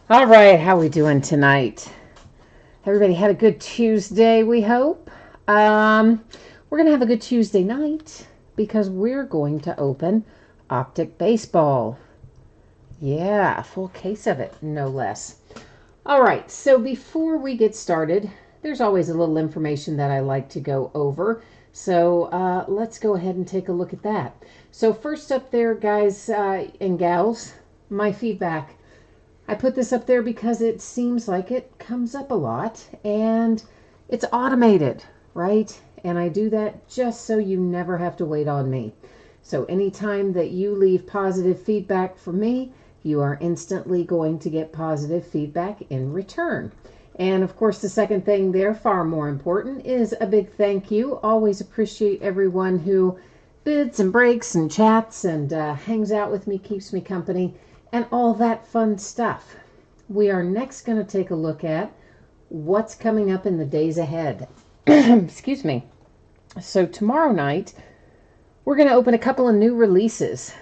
All right, how we doing tonight? Everybody had a good Tuesday, we hope. We're going to have a good Tuesday night because we're going to open Optic Baseball. Yeah, a full case of it, no less. All right, so before we get started, there's always a little information that I like to go over. So let's go ahead and take a look at that. So first up there, guys and gals, my feedback. I put this up there because it seems like it comes up a lot and it's automated, right? And I do that just so you never have to wait on me. So anytime that you leave positive feedback from me, you are instantly going to get positive feedback in return. And of course, the second thing there, far more important, is a big thank you. Always appreciate everyone who bids and breaks and chats and hangs out with me, keeps me company, and all that fun stuff. We are next going to take a look at what's coming up in the days ahead. Excuse me. So tomorrow night, we're going to open a couple of new releases.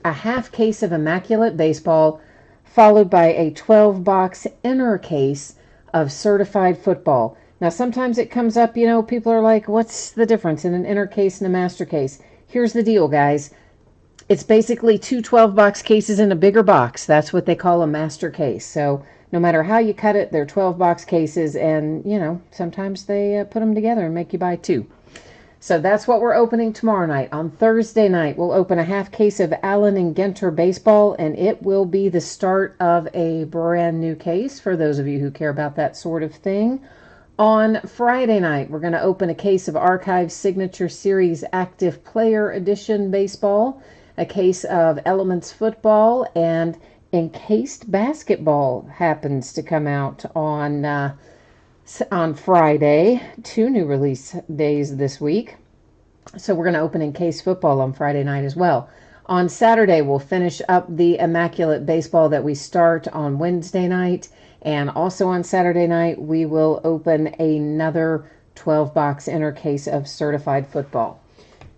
A half case of Immaculate Baseball, followed by a 12-box inner case of Certified Football. Now, sometimes it comes up, people are like, what's the difference in an inner case and a master case? Here's the deal, guys. It's basically two 12-box cases in a bigger box. That's what they call a master case. So no matter how you cut it, they're 12-box cases, and, sometimes they put them together and make you buy two. So that's what we're opening tomorrow night. On Thursday night, we'll open a half case of Allen and Ginter Baseball, and it will be the start of a brand new case for those of you who care about that sort of thing. On Friday night, we're going to open a case of Archive Signature Series Active Player Edition Baseball, a case of Elements Football, and Encased Basketball happens to come out on Friday. 2 new release days this week. So we're going to open Encased Football on Friday night as well. On Saturday, we'll finish up the Immaculate Baseball that we start on Wednesday night. And also on Saturday night, we will open another 12-box inner case of Certified Football.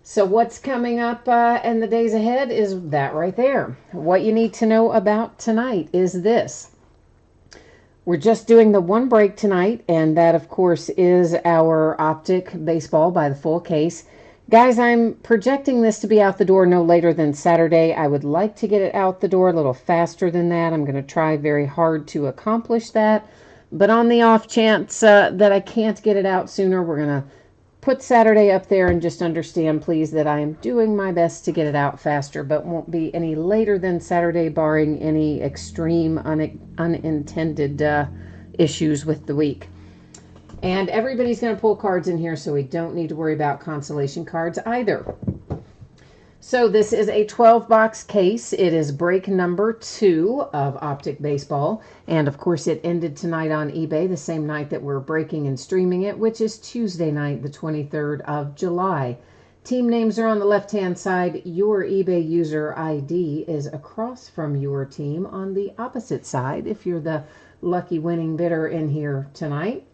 So what's coming up in the days ahead is that right there. What you need to know about tonight is this. We're just doing the one break tonight, and that, of course, is our Optic Baseball by the full case. Guys, I'm projecting this to be out the door no later than Saturday. I would like to get it out the door a little faster than that. I'm going to try very hard to accomplish that. But on the off chance that I can't get it out sooner, we're going to put Saturday up there, and just understand, please, that I am doing my best to get it out faster, but won't be any later than Saturday, barring any extreme unintended issues with the week. And everybody's going to pull cards in here, so we don't need to worry about consolation cards either. So this is a 12-box case. It is break number 2 of Optic Baseball. And, of course, it ended tonight on eBay, the same night that we're breaking and streaming it, which is Tuesday night, the 23rd of July. Team names are on the left-hand side. Your eBay user ID is across from your team on the opposite side, if you're the lucky winning bidder in here tonight.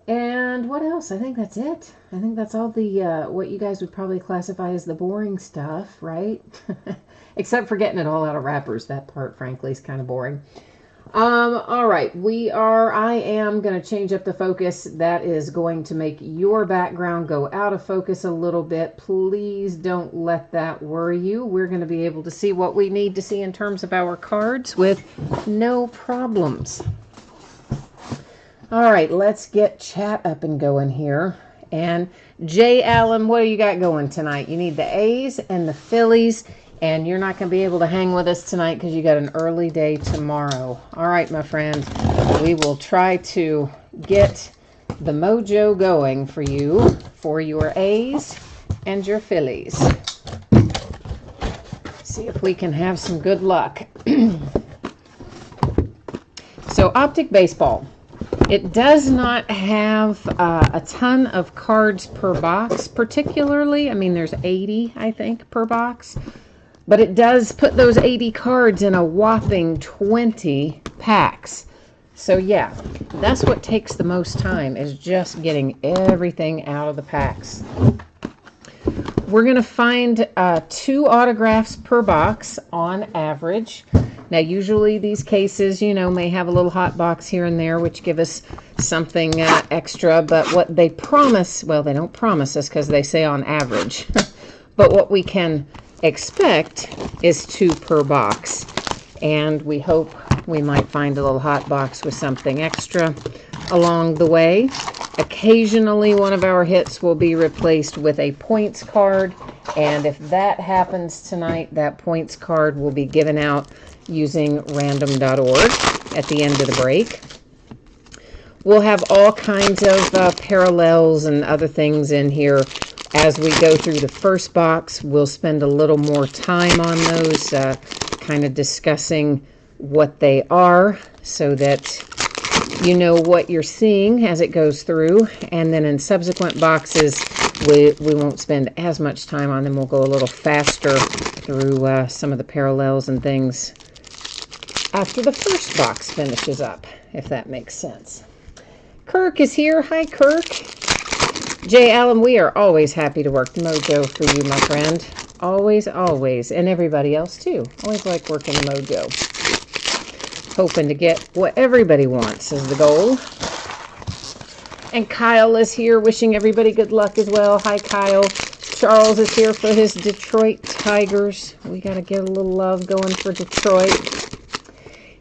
And what else? I think that's it. I think that's all the what you guys would probably classify as the boring stuff, right? Except for getting it all out of wrappers. That part, frankly, is kind of boring. All right. I am going to change up the focus. That is going to make your background go out of focus a little bit. Please don't let that worry you. We're going to be able to see what we need to see in terms of our cards with no problems. All right, let's get chat up and going here. And Jay Allen, what do you got going tonight? You need the A's and the Phillies, and you're not going to be able to hang with us tonight because you got an early day tomorrow. All right, my friend, we will try to get the mojo going for you for your A's and your Phillies. See if we can have some good luck. So, Optic Baseball. It does not have a ton of cards per box, particularly. I mean, there's 80, I think, per box. But it does put those 80 cards in a whopping 20 packs. So, yeah, that's what takes the most time, is just getting everything out of the packs. We're going to find 2 autographs per box on average. Now, usually these cases, you know, may have a little hot box here and there, which give us something extra. But what they promise, well, they don't promise us because they say on average. But what we can expect is 2 per box. And we hope we might find a little hot box with something extra along the way. Occasionally, one of our hits will be replaced with a points card. And if that happens tonight, that points card will be given out using random.org at the end of the break. We'll have all kinds of parallels and other things in here. As we go through the first box, we'll spend a little more time on those, kind of discussing what they are so that you know what you're seeing as it goes through. And then in subsequent boxes, we won't spend as much time on them. We'll go a little faster through some of the parallels and things after the first box finishes up, if that makes sense. Kirk is here. Hi, Kirk. Jay Allen, we are always happy to work Mojo for you, my friend. Always, always. And everybody else, too. Always like working Mojo. Hoping to get what everybody wants is the goal. And Kyle is here, wishing everybody good luck as well. Hi, Kyle. Charles is here for his Detroit Tigers. We got to get a little love going for Detroit.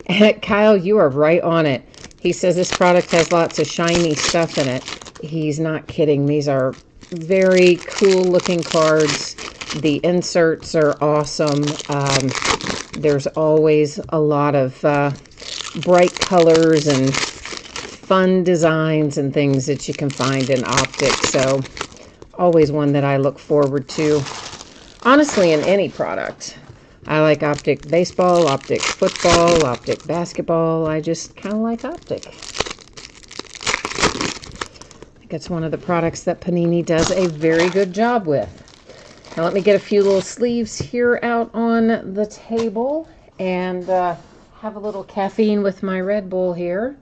And Kyle, you are right on it. He says this product has lots of shiny stuff in it. He's not kidding. These are very cool looking cards. The inserts are awesome. There's always a lot of bright colors and fun designs and things that you can find in Optic. So always one that I look forward to. Honestly, in any product. I like Optic baseball, Optic football, Optic basketball. I just kind of like Optic. I think it's one of the products that Panini does a very good job with. Now let me get a few little sleeves here out on the table and have a little caffeine with my Red Bull here.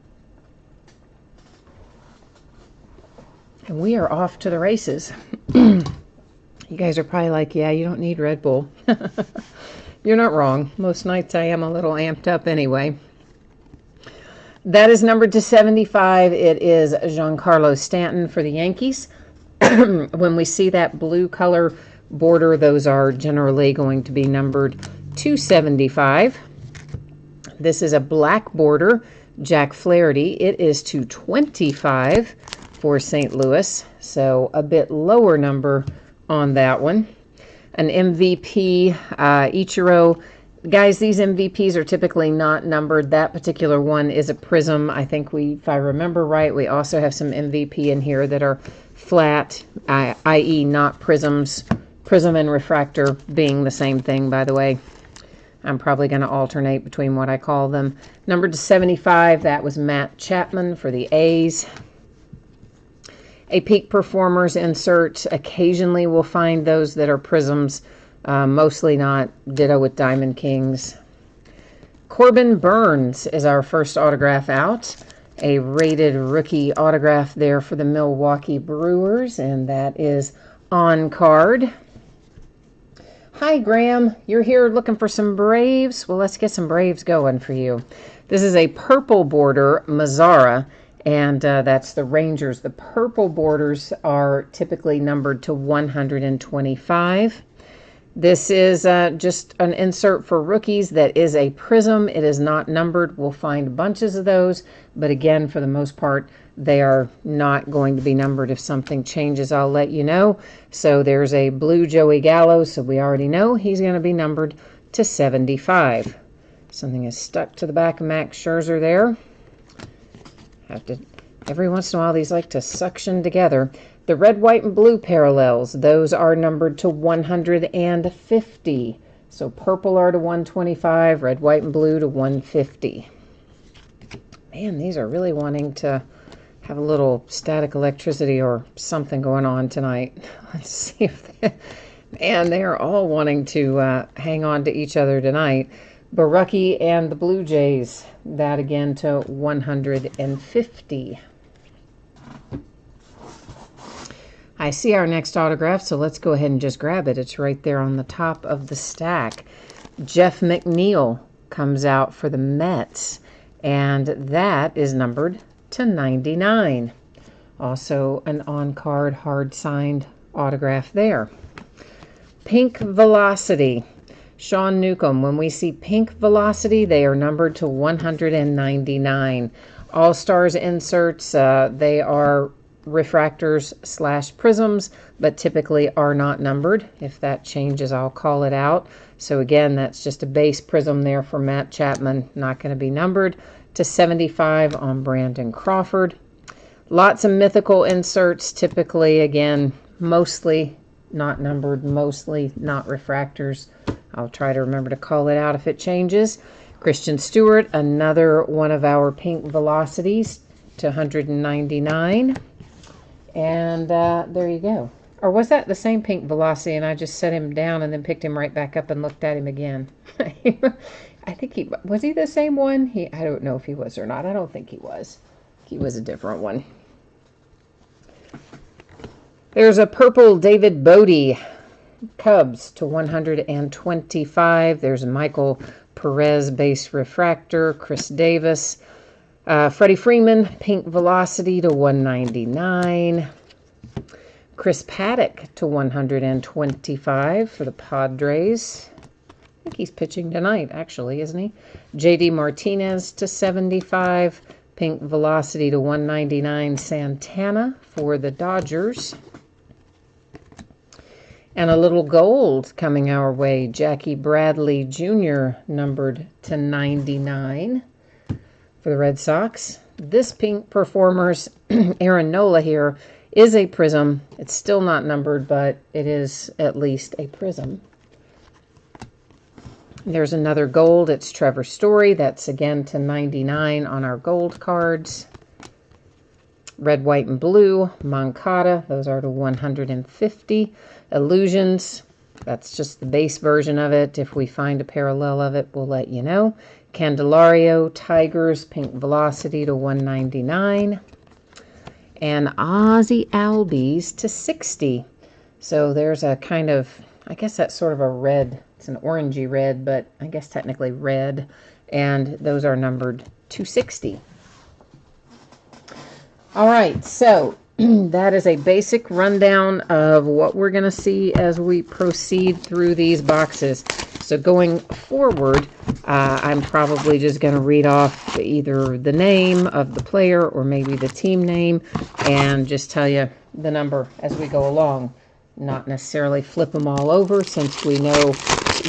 And we are off to the races. You guys are probably like, yeah, you don't need Red Bull. You're not wrong. Most nights I am a little amped up anyway. That is numbered to 75. It is Giancarlo Stanton for the Yankees. When we see that blue color border, those are generally going to be numbered to 75. This is a black border, Jack Flaherty. It is to 25 for St. Louis, so a bit lower number on that one. An MVP, Ichiro. Guys, these MVPs are typically not numbered. That particular one is a prism. I think if I remember right, we also have some MVP in here that are flat, i.e. not prisms. Prism and refractor being the same thing, by the way. I'm probably going to alternate between what I call them. Numbered to 75, that was Matt Chapman for the A's. A Peak Performers insert. Occasionally we'll find those that are prisms, mostly not. Ditto with Diamond Kings. Corbin Burns is our first autograph out. A rated rookie autograph there for the Milwaukee Brewers, and that is on card. Hi, Graham. You're here looking for some Braves? Well, let's get some Braves going for you. This is a purple border Mazzara, and that's the Rangers. The purple borders are typically numbered to 125. This is just an insert for rookies that is a prism. It is not numbered. We'll find bunches of those, but again, for the most part, they are not going to be numbered. If something changes, I'll let you know. So there's a blue Joey Gallo, so we already know he's going to be numbered to 75. Something is stuck to the back of Max Scherzer there. Every once in a while, these like to suction together. The red, white, and blue parallels, those are numbered to 150. So purple are to 125, red, white, and blue to 150. Man, these are really wanting to have a little static electricity or something going on tonight. Let's see if they are all wanting to hang on to each other tonight. Barucki and the Blue Jays, that again to 150. I see our next autograph, so let's go ahead and just grab it. It's right there on the top of the stack. Jeff McNeil, comes out for the Mets, and that is numbered to 99. Also an on-card, hard-signed autograph there. Pink Velocity. Sean Newcomb. When we see Pink Velocity, they are numbered to 199. All-Stars inserts, they are refractors / prisms, but typically are not numbered. If that changes, I'll call it out. So again, that's just a base prism there for Matt Chapman, not going to be numbered. To 75 on Brandon Crawford. Lots of mythical inserts, typically, again, mostly not numbered, mostly not refractors. I'll try to remember to call it out if it changes. Christian Stewart, another one of our Pink Velocities, to 199. And there you go. Or was that the same Pink Velocity and I just set him down and then picked him right back up and looked at him again? I think was he the same one? I don't know if he was or not. I don't think he was. He was a different one. There's a purple David Bodie, Cubs, to 125. There's a Michael Perez base refractor. Chris Davis. Freddie Freeman, Pink Velocity, to 199. Chris Paddock to 125 for the Padres. I think he's pitching tonight, actually, isn't he? J.D. Martinez to 75. Pink Velocity to 199. Santana for the Dodgers. And a little gold coming our way. Jackie Bradley Jr. numbered to 99 for the Red Sox. This Pink Performers, Aaron Nola here, is a prism. It's still not numbered, but it is at least a prism. There's another gold. It's Trevor Story. That's again to 99 on our gold cards. Red, white, and blue. Moncada. Those are to 150. Illusions. That's just the base version of it. If we find a parallel of it, we'll let you know. Candelario, Tigers, Pink Velocity to 199. And Ozzy Albies to 60. So there's a kind of, I guess that's sort of a red. It's an orangey red, but I guess technically red. And those are numbered to 60. All right, so that is a basic rundown of what we're going to see as we proceed through these boxes. So going forward, I'm probably just going to read off either the name of the player or maybe the team name and just tell you the number as we go along. Not necessarily flip them all over since we know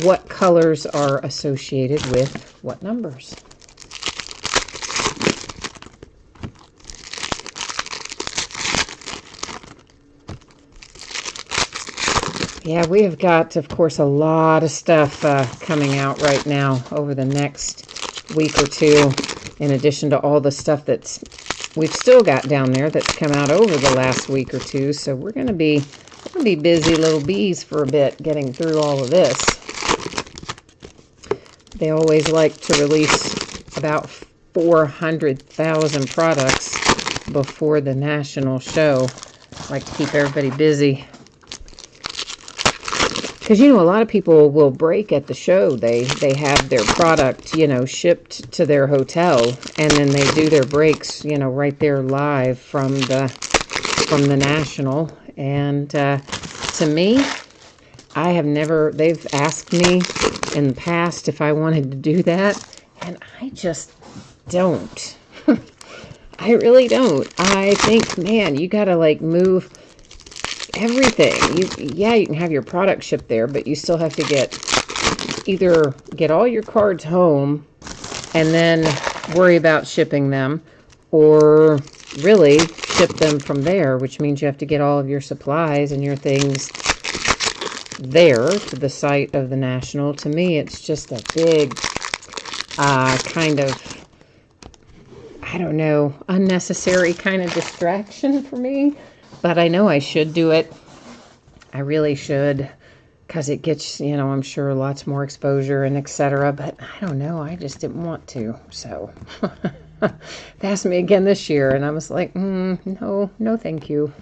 what colors are associated with what numbers. Yeah, we have got, of course, a lot of stuff coming out right now over the next week or two, in addition to all the stuff we've still got down there that's come out over the last week or two. So we're going to be busy little bees for a bit getting through all of this. They always like to release about 400,000 products before the national show. Like to keep everybody busy. Because, a lot of people will break at the show. They have their product, shipped to their hotel, and then they do their breaks, right there live from the national. And to me, they've asked me in the past if I wanted to do that, and I just don't. I really don't. I think, man, you got to move everything. You can have your product shipped there, but you still have to either get all your cards home and then worry about shipping them, or really ship them from there, which means you have to get all of your supplies and your things there to the site of the national. To me, it's just a big kind of, I don't know, unnecessary kind of distraction for me. But I know I should do it. I really should, because it gets, I'm sure lots more exposure and etc. But I don't know. I just didn't want to. So they asked me again this year, and I was like, no, thank you.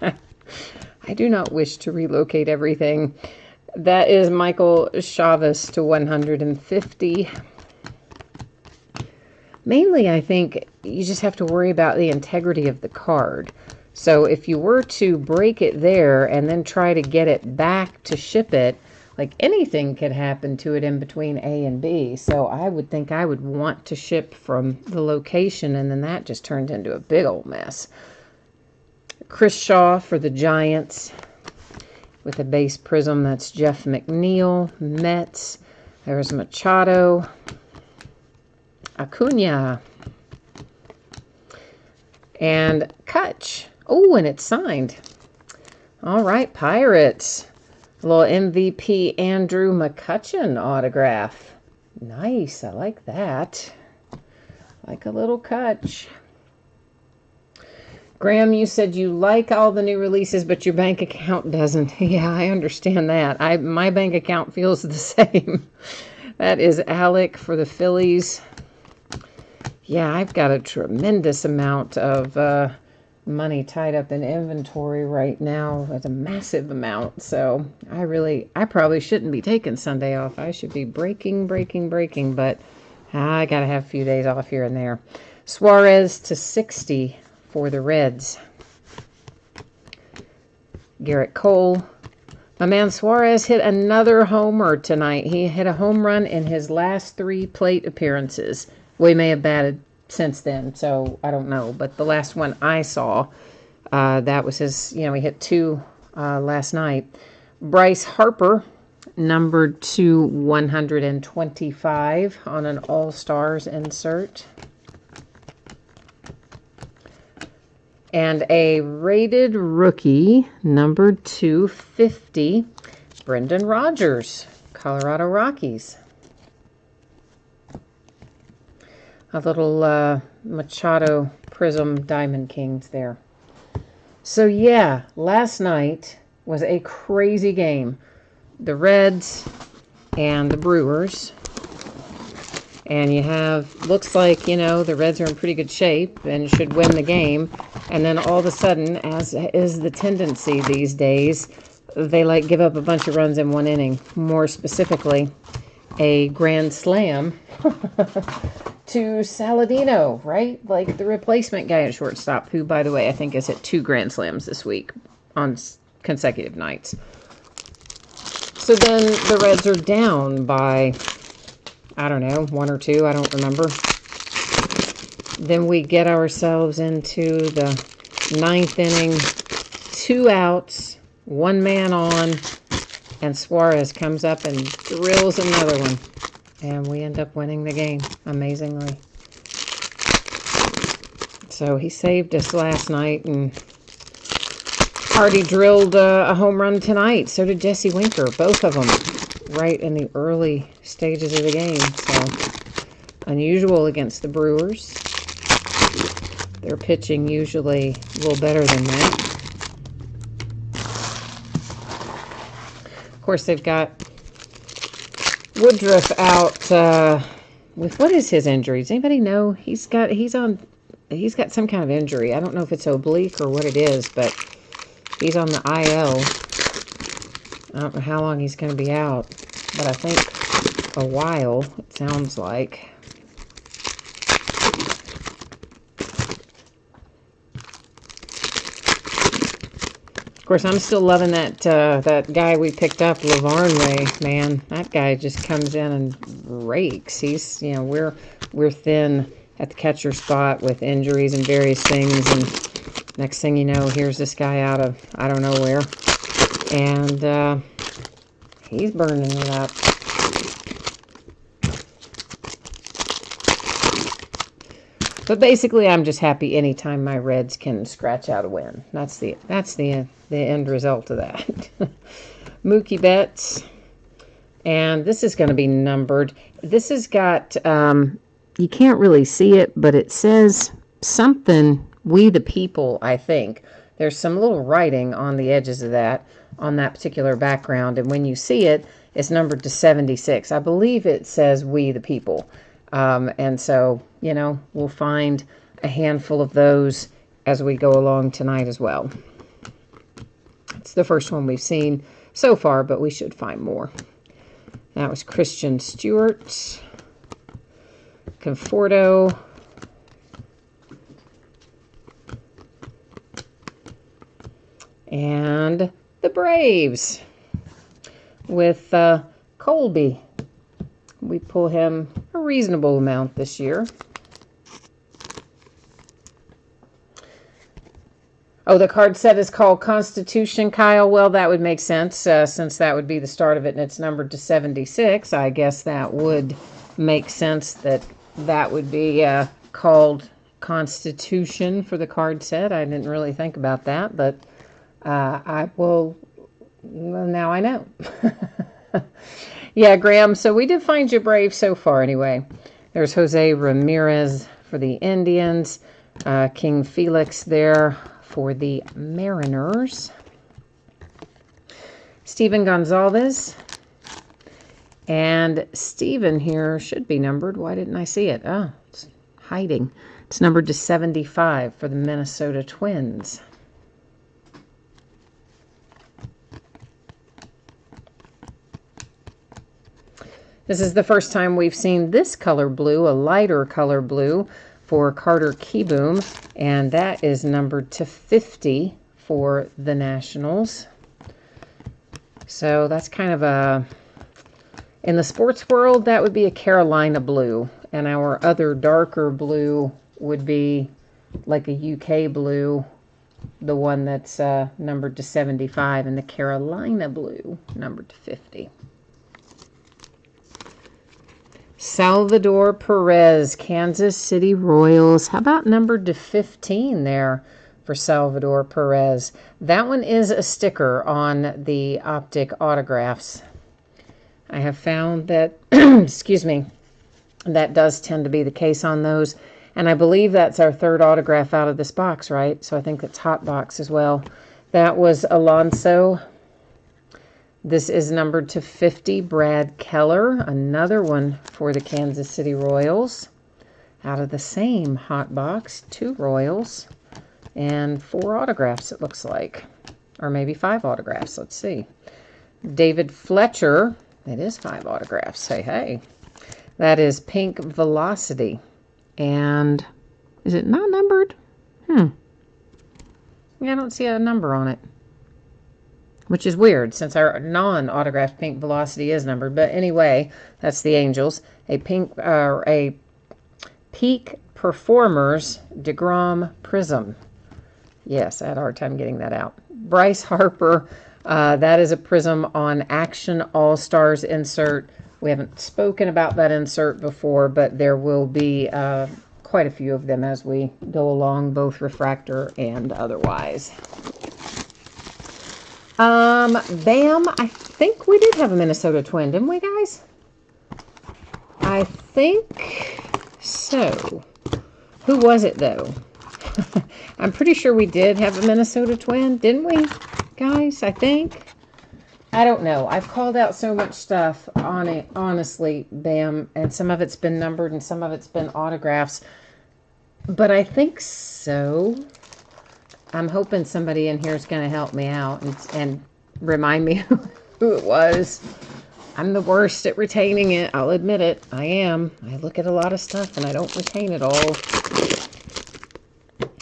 I do not wish to relocate everything. That is Michael Chavez to 150. Mainly, I think you just have to worry about the integrity of the card. So if you were to break it there and then try to get it back to ship it, like anything could happen to it in between A and B. So I would think I would want to ship from the location, and then that just turned into a big old mess. Chris Shaw for the Giants with a base prism. That's Jeff McNeil. Mets. There's Machado. Acuna. And Kutch. Oh, and it's signed. All right, Pirates. A little MVP Andrew McCutchen autograph. Nice, I like that. Like a little Kutch. Graham, you said you like all the new releases, but your bank account doesn't. Yeah, I understand that. My bank account feels the same. That is Alec for the Phillies. Yeah, I've got a tremendous amount of money tied up in inventory right now. It's a massive amount. So I probably shouldn't be taking Sunday off. I should be breaking, but I got to have a few days off here and there. Suarez to 60 for the Reds. Garrett Cole. My man Suarez hit another homer tonight. He hit a home run in his last 3 plate appearances. We may have batted since then, so I don't know. But the last one I saw, that was his, he hit 2 last night. Bryce Harper, numbered to 125 on an All-Stars insert. And a rated rookie, numbered 250, Brendan Rodgers, Colorado Rockies. A little Machado Prism Diamond Kings there. So yeah, last night was a crazy game. The Reds and the Brewers. And you have, looks like, the Reds are in pretty good shape and should win the game. And then all of a sudden, as is the tendency these days, they give up a bunch of runs in 1 inning. More specifically, a grand slam to Saladino, right? Like the replacement guy at shortstop, who, by the way, I think has hit 2 grand slams this week on consecutive nights. So then the Reds are down by, I don't know, 1 or 2, I don't remember. Then we get ourselves into the 9th inning, 2 outs, 1 man on, and Suarez comes up and drills another one. And we end up winning the game, amazingly. So he saved us last night, and Hardy drilled a home run tonight. So did Jesse Winker, both of them, right in the early stages of the game. So unusual against the Brewers. Their pitching usually a little better than that. Of course, they've got Woodruff out with, what is his injury? Does anybody know? He's got some kind of injury. I don't know if it's oblique or what it is, but he's on the IL. I don't know how long he's going to be out, but I think a while, it sounds like. Of course, I'm still loving that guy we picked up, Lavarnway, man. That guy just comes in and rakes. He's, we're thin at the catcher spot with injuries and various things, and next thing you know, here's this guy out of I don't know where, and he's burning it up. But basically, I'm just happy anytime my Reds can scratch out a win. That's the end result of that. Mookie Betts. And this is going to be numbered. This has got, you can't really see it, but it says something, We the People, I think. There's some little writing on the edges of that, on that particular background. And when you see it, it's numbered to 76. I believe it says We the People. And so, we'll find a handful of those as we go along tonight as well. It's the first one we've seen so far, but we should find more. That was Christian Stewart. Conforto And the Braves with Colby. We pull him a reasonable amount this year. Oh, the card set is called Constitution, Kyle. Well, that would make sense since that would be the start of it and it's numbered to 76. I guess that would make sense that that would be called Constitution for the card set. I didn't really think about that, but I will. Well, now I know. Yeah, Graham. So we did find you brave so far anyway. There's Jose Ramirez for the Indians. King Felix there for the Mariners. Steven Gonzalez. And Steven here should be numbered. Why didn't I see it? Oh, it's hiding. It's numbered to 75 for the Minnesota Twins. This is the first time we've seen this color blue, a lighter color blue, for Carter Kieboom, and that is numbered to 50 for the Nationals. So that's kind of a, in the sports world, that would be a Carolina blue, and our other darker blue would be like a UK blue, the one that's numbered to 75, and the Carolina blue numbered to 50. Salvador Perez, Kansas City Royals. How about numbered to 15 there for Salvador Perez? That one is a sticker on the optic autographs. I have found that, excuse me, that does tend to be the case on those. And I believe that's our third autograph out of this box, right? So I think it's hot box as well. That was Alonso. This is numbered to 50, Brad Keller, another one for the Kansas City Royals. Out of the same hot box, 2 Royals and 4 autographs, it looks like. Or maybe 5 autographs, let's see. David Fletcher, it is 5 autographs, hey. That is Pink Velocity. And is it not numbered? Yeah, I don't see a number on it. Which is weird, since our non-autographed Pink Velocity is numbered. But anyway, that's the Angels. A Peak Performers DeGrom Prism. Yes, I had a hard time getting that out. Bryce Harper, that is a Prism on Action All-Stars insert. We haven't spoken about that insert before, but there will be quite a few of them as we go along, both refractor and otherwise. Bam, I think we did have a Minnesota Twin, didn't we, guys? I think so. Who was it, though? I'm pretty sure we did have a Minnesota Twin, didn't we, guys? I think. I don't know. I've called out so much stuff on it, honestly, Bam, and some of it's been numbered and some of it's been autographs. But I think so. I'm hoping somebody in here is going to help me out and remind me who it was. I'm the worst at retaining it. I'll admit it. I am. I look at a lot of stuff and I don't retain it all.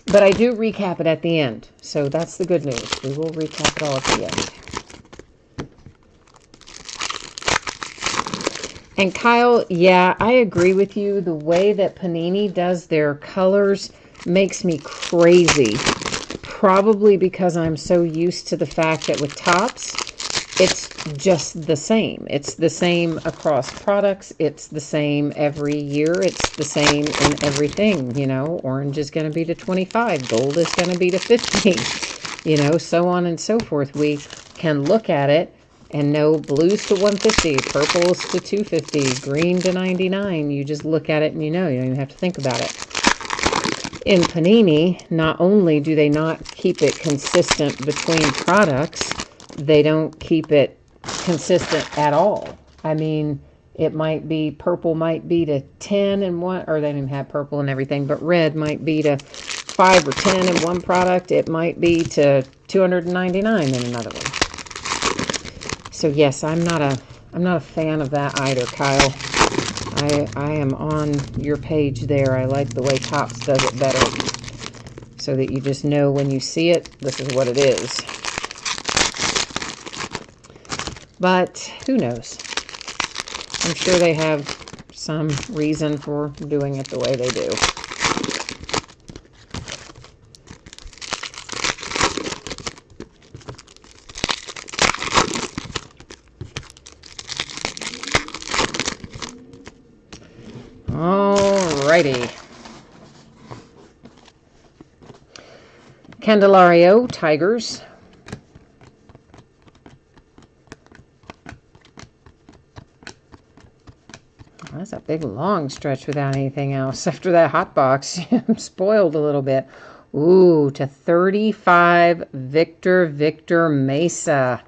But I do recap it at the end. So that's the good news. We will recap it all at the end. And Kyle, yeah, I agree with you. The way that Panini does their colors makes me crazy. Probably because I'm so used to the fact that with Topps, it's just the same. It's the same across products. It's the same every year. It's the same in everything. You know, orange is going to be to 25. Gold is going to be to 50. You know, so on and so forth. We can look at it and know blue's to 150, purple's to 250, green to 99. You just look at it and you know. You don't even have to think about it. In Panini, not only do they not keep it consistent between products, they don't keep it consistent at all. I mean, it might be, purple might be to 10 in one, or they don't even have purple and everything, but red might be to 5 or 10 in one product. It might be to 299 in another one. So yes, I'm not a fan of that either, Kyle. I am on your page there. I like the way Topps does it better. So that you just know when you see it, this is what it is. But who knows? I'm sure they have some reason for doing it the way they do. Alrighty. Candelario Tigers. That's a big long stretch without anything else. After that hot box, I'm spoiled a little bit. Ooh, to 35, Victor Mesa.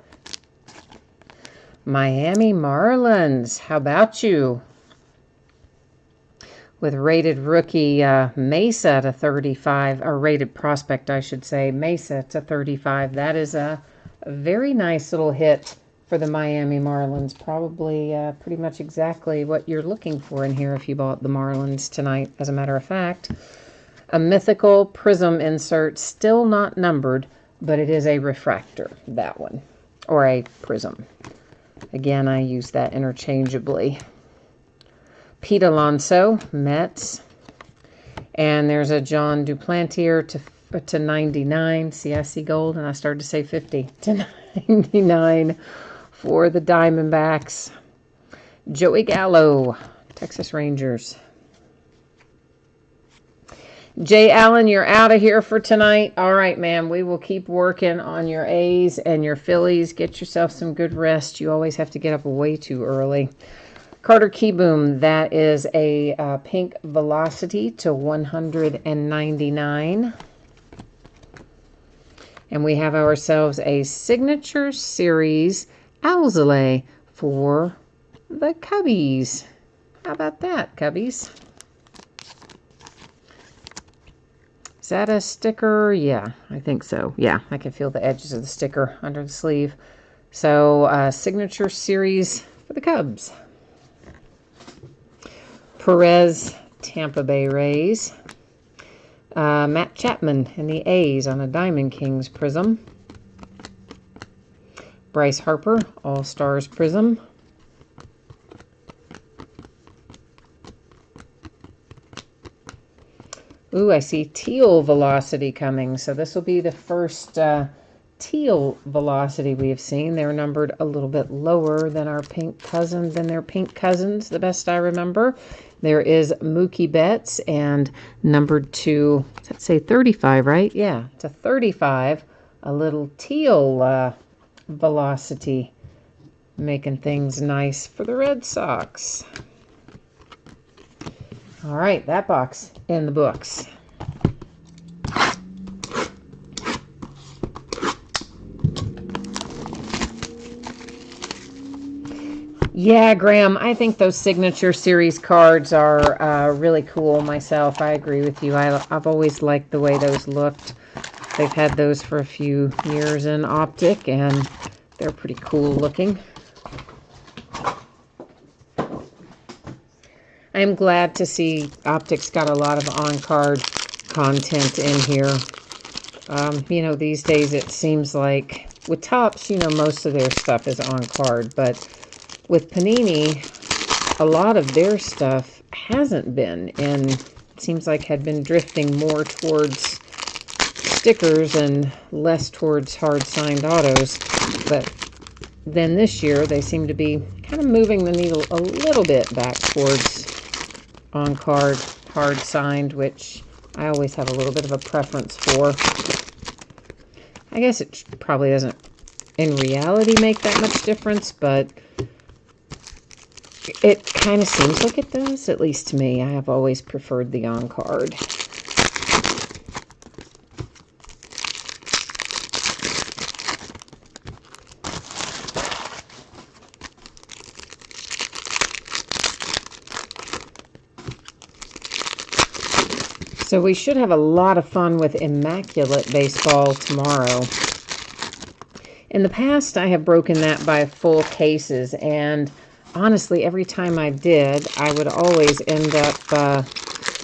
Miami Marlins. How about you? With rated rookie Mesa to 35, or rated prospect, I should say, Mesa to 35. That is a very nice little hit for the Miami Marlins. Probably pretty much exactly what you're looking for in here if you bought the Marlins tonight, as a matter of fact. A mythical prism insert, still not numbered, but it is a refractor, that one, or a prism. Again, I use that interchangeably. Pete Alonso, Mets. And there's a John Duplantier to 99. See, I see gold, and I started to say 50. To 99 for the Diamondbacks. Joey Gallo, Texas Rangers. Jay Allen, you're out of here for tonight. All right, man. We will keep working on your A's and your Phillies. Get yourself some good rest. You always have to get up way too early. Carter Keyboom, that is a pink velocity to 199. And we have ourselves a signature series Alzolay for the Cubbies. How about that, Cubbies? Is that a sticker? Yeah, I think so. Yeah, I can feel the edges of the sticker under the sleeve. So, signature series for the Cubs. Perez, Tampa Bay Rays. Matt Chapman and the A's on a Diamond Kings prism. Bryce Harper, All-Stars prism. Ooh, I see teal velocity coming. So this will be the first teal velocity we have seen. They're numbered a little bit lower than our pink cousins, the best I remember. There is Mookie Betts, and numbered to, does that say 35, right? Yeah, to 35, a little teal velocity, making things nice for the Red Sox. All right, that box in the books. Yeah, Graham, I think those signature series cards are really cool myself. I agree with you. I've always liked the way those looked. They've had those for a few years in Optic, and they're pretty cool looking. I'm glad to see Optic's got a lot of on-card content in here. You know, these days it seems like with Topps, you know, most of their stuff is on-card, but with Panini, a lot of their stuff hasn't been, and it seems like had been drifting more towards stickers and less towards hard-signed autos. But then this year, they seem to be kind of moving the needle a little bit back towards on-card, hard-signed, which I always have a little bit of a preference for. I guess it probably doesn't, in reality, make that much difference, but it kind of seems like it does, at least to me. I have always preferred the on-card. So we should have a lot of fun with Immaculate Baseball tomorrow. In the past, I have broken that by full cases, and honestly, every time I did, I would always end up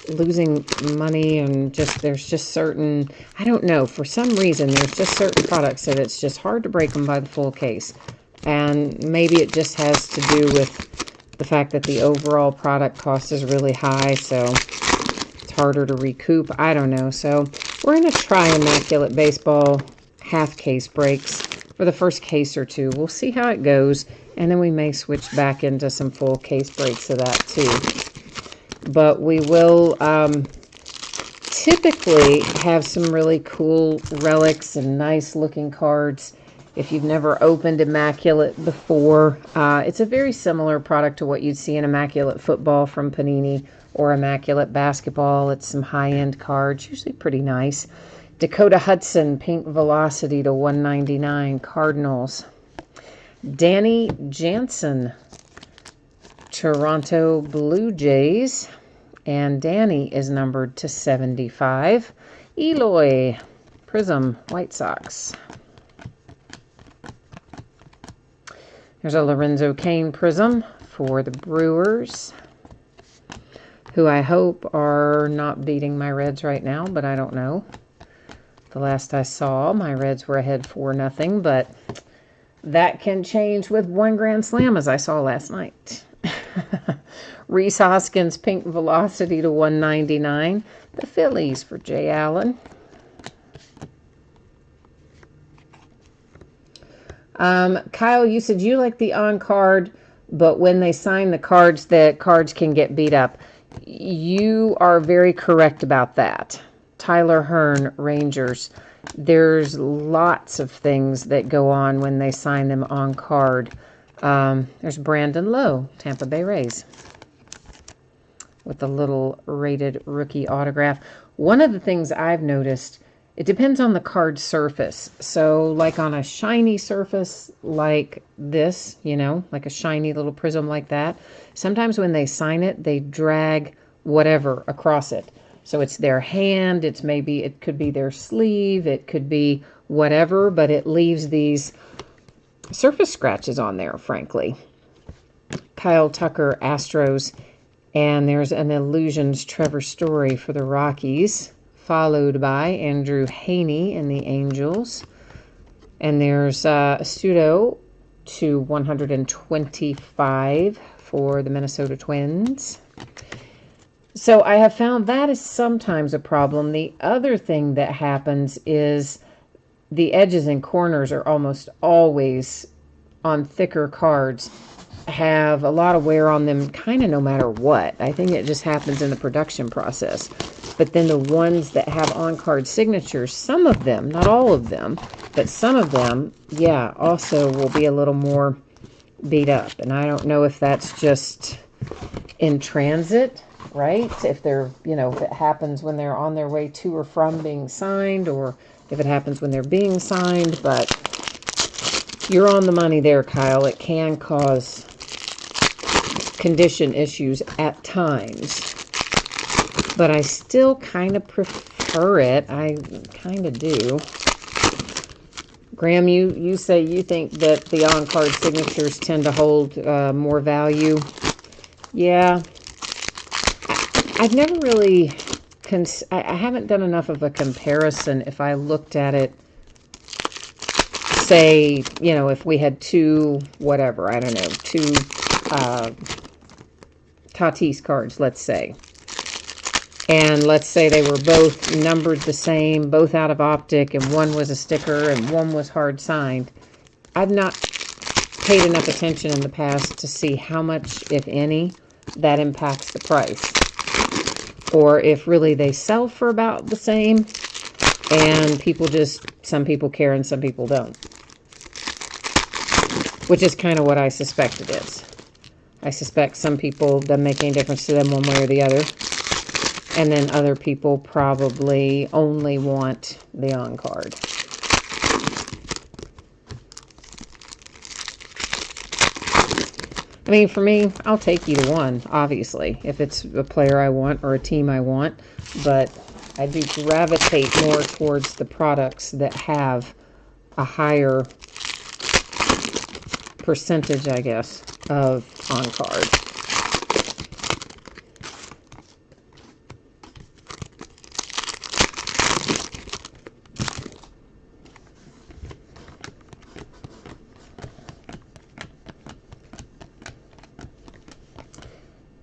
losing money, and there's just certain, I don't know, for some reason, there's just certain products that it's just hard to break them by the full case. And maybe it just has to do with the fact that the overall product cost is really high, so it's harder to recoup. I don't know. So we're going to try Immaculate Baseball half case breaks for the first case or two. We'll see how it goes, and then we may switch back into some full case breaks of that too. But we will typically have some really cool relics and nice looking cards. If you've never opened Immaculate before, it's a very similar product to what you'd see in Immaculate Football from Panini or Immaculate Basketball. It's some high-end cards, usually pretty nice. Dakota Hudson, Pink Velocity to 199, Cardinals. Danny Jansen, Toronto Blue Jays. And Danny is numbered to 75. Eloy, Prism, White Sox. There's a Lorenzo Cain Prism for the Brewers, who I hope are not beating my Reds right now, but I don't know. The last I saw, my Reds were ahead 4-0, but that can change with one grand slam, as I saw last night. Reese Hoskins, Pink Velocity to 199. The Phillies for Jay Allen. Kyle, you said you like the on-card, but when they sign the cards, cards can get beat up. You are very correct about that. Tyler Hearn, Rangers. There's lots of things that go on when they sign them on card. There's Brandon Lowe, Tampa Bay Rays, with a little rated rookie autograph. One of the things I've noticed, it depends on the card surface. So like on a shiny surface like this, you know, like a shiny little prism like that, sometimes when they sign it, they drag whatever across it. So it's their hand, it could be their sleeve, it could be whatever, but it leaves these surface scratches on there, frankly. Kyle Tucker, Astros, and there's an Illusions Trevor Story for the Rockies, followed by Andrew Haney in the Angels. And there's Astuto to 125 for the Minnesota Twins. So I have found that is sometimes a problem. The other thing that happens is the edges and corners are almost always on thicker cards, have a lot of wear on them kind of no matter what. I think it just happens in the production process. But then the ones that have on-card signatures, some of them, not all of them, but some of them, yeah, also will be a little more beat up. And I don't know if that's just in transit, right? If they're, if it happens when they're on their way to or from being signed, or if it happens when they're being signed, but you're on the money there, Kyle. It can cause condition issues at times, but I still kind of prefer it. I kind of do. Graham, you say you think that the on-card signatures tend to hold more value. Yeah. I've never really, I haven't done enough of a comparison. If I looked at it, say, if we had two Tatis cards, let's say. And let's say they were both numbered the same, both out of optic, and one was a sticker and one was hard signed. I've not paid enough attention in the past to see how much, if any, that impacts the price. Or if really they sell for about the same, and some people care and some people don't. Which is kind of what I suspect it is. I suspect some people, doesn't make any difference to them one way or the other. And then other people probably only want the on-card. I mean, for me, I'll take either one, obviously, if it's a player I want or a team I want. But I do gravitate more towards the products that have a higher percentage, I guess, of on-card.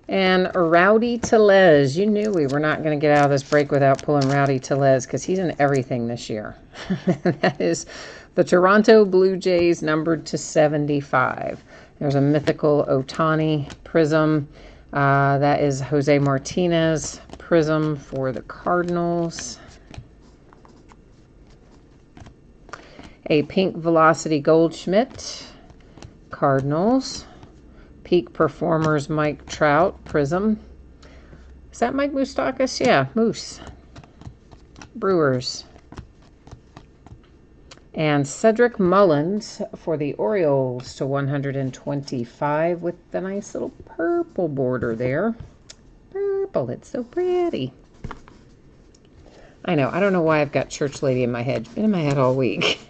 And Rowdy Tellez. You knew we were not going to get out of this break without pulling Rowdy Tellez because he's in everything this year. That is the Toronto Blue Jays numbered to 75. There's a mythical Ohtani prism. That is Jose Martinez prism for the Cardinals. A pink Velocity Goldschmidt, Cardinals. Peak Performers Mike Trout prism. Is that Mike Moustakas? Yeah, Moose. Brewers. And Cedric Mullins for the Orioles to 125 with the nice little purple border there. Purple, it's so pretty. I know, I don't know why I've got Church Lady in my head. It's been in my head all week.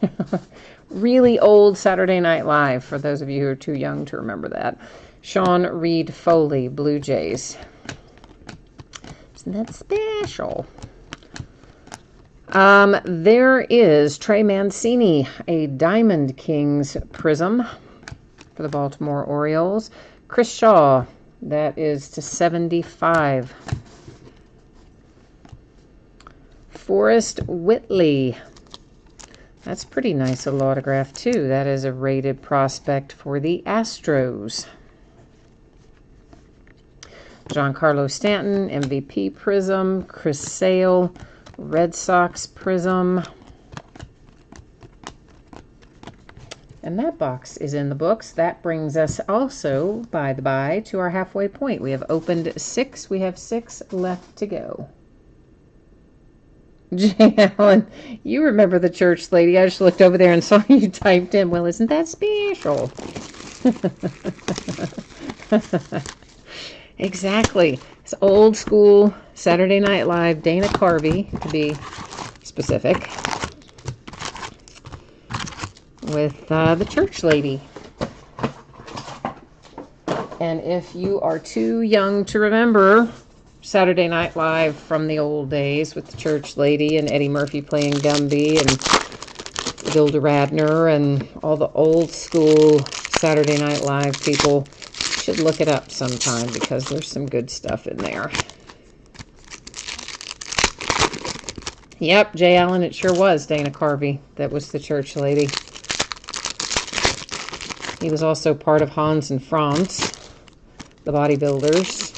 Really old Saturday Night Live, for those of you who are too young to remember that. Sean Reed Foley, Blue Jays. Isn't that special? There is Trey Mancini, a Diamond Kings prism for the Baltimore Orioles. Chris Shaw, that is to 75. Forrest Whitley. That's pretty nice little autograph, too. That is a rated prospect for the Astros. Giancarlo Stanton, MVP prism. Chris Sale, Red Sox prism. And that box is in the books. That brings us also, by the by, to our halfway point. We have opened 6. We have 6 left to go. Jay Allen, you remember the Church Lady. I just looked over there and saw you typed in. Well, isn't that special? Exactly. It's old school Saturday Night Live Dana Carvey, to be specific, with the Church Lady. And if you are too young to remember Saturday Night Live from the old days with the Church Lady and Eddie Murphy playing Gumby and Gilda Radner and all the old school Saturday Night Live people, should look it up sometime because there's some good stuff in there. Yep, Jay Allen, it sure was Dana Carvey that was the Church Lady. He was also part of Hans and Franz, the bodybuilders.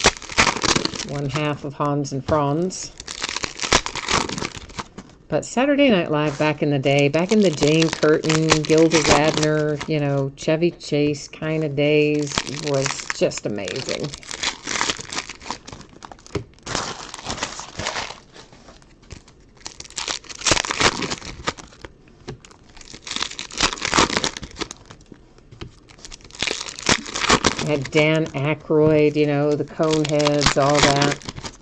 One half of Hans and Franz. But Saturday Night Live back in the day, back in the Jane Curtin, Gilda Radner, you know, Chevy Chase kind of days, was just amazing. Had Dan Aykroyd, you know, the Coneheads, all that.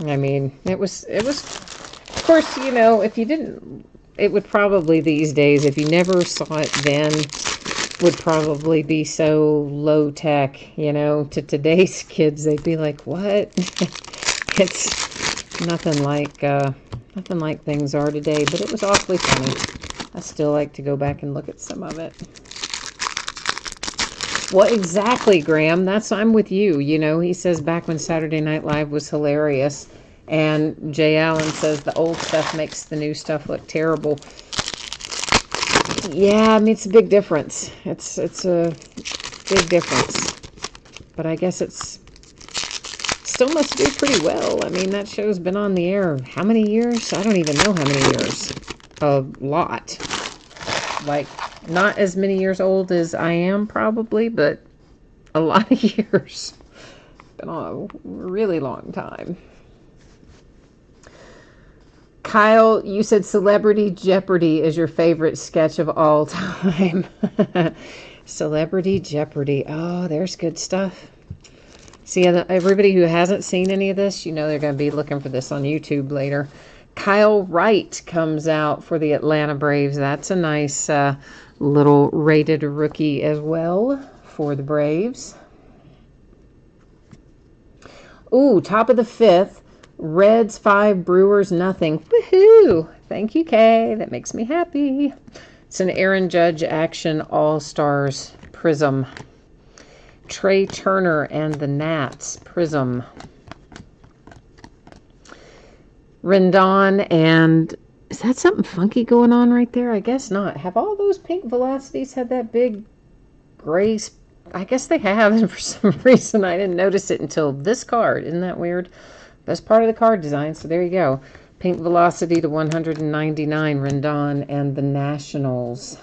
I mean, it was, of course, you know, if you didn't, it would probably these days, if you never saw it then, would probably be so low tech, you know, to today's kids, they'd be like, what? It's nothing like things are today, but it was awfully funny. I still like to go back and look at some of it. Well, exactly, Graham. I'm with you. You know, he says back when Saturday Night Live was hilarious. And Jay Allen says the old stuff makes the new stuff look terrible. Yeah, I mean, it's a big difference. It's a big difference. But I guess it's still must do pretty well. I mean, that show's been on the air how many years? I don't even know how many years. A lot. Like, not as many years old as I am, probably, but a lot of years. Been a really long time. Kyle, you said Celebrity Jeopardy is your favorite sketch of all time. Celebrity Jeopardy. Oh, there's good stuff. See, everybody who hasn't seen any of this, you know they're going to be looking for this on YouTube later. Kyle Wright comes out for the Atlanta Braves. That's a nice little rated rookie as well for the Braves. Ooh, top of the 5th. Reds 5, Brewers nothing. Woohoo! Thank you, Kay. That makes me happy. It's an Aaron Judge Action All-Stars Prism. Trey Turner and the Nats Prism. Rendon and... Is that something funky going on right there? I guess not. Have all those pink velocities had that big gray... I guess they have, and for some reason I didn't notice it until this card. Isn't that weird? Best part of the card design, so there you go. Pink velocity to 199, Rendon and the Nationals.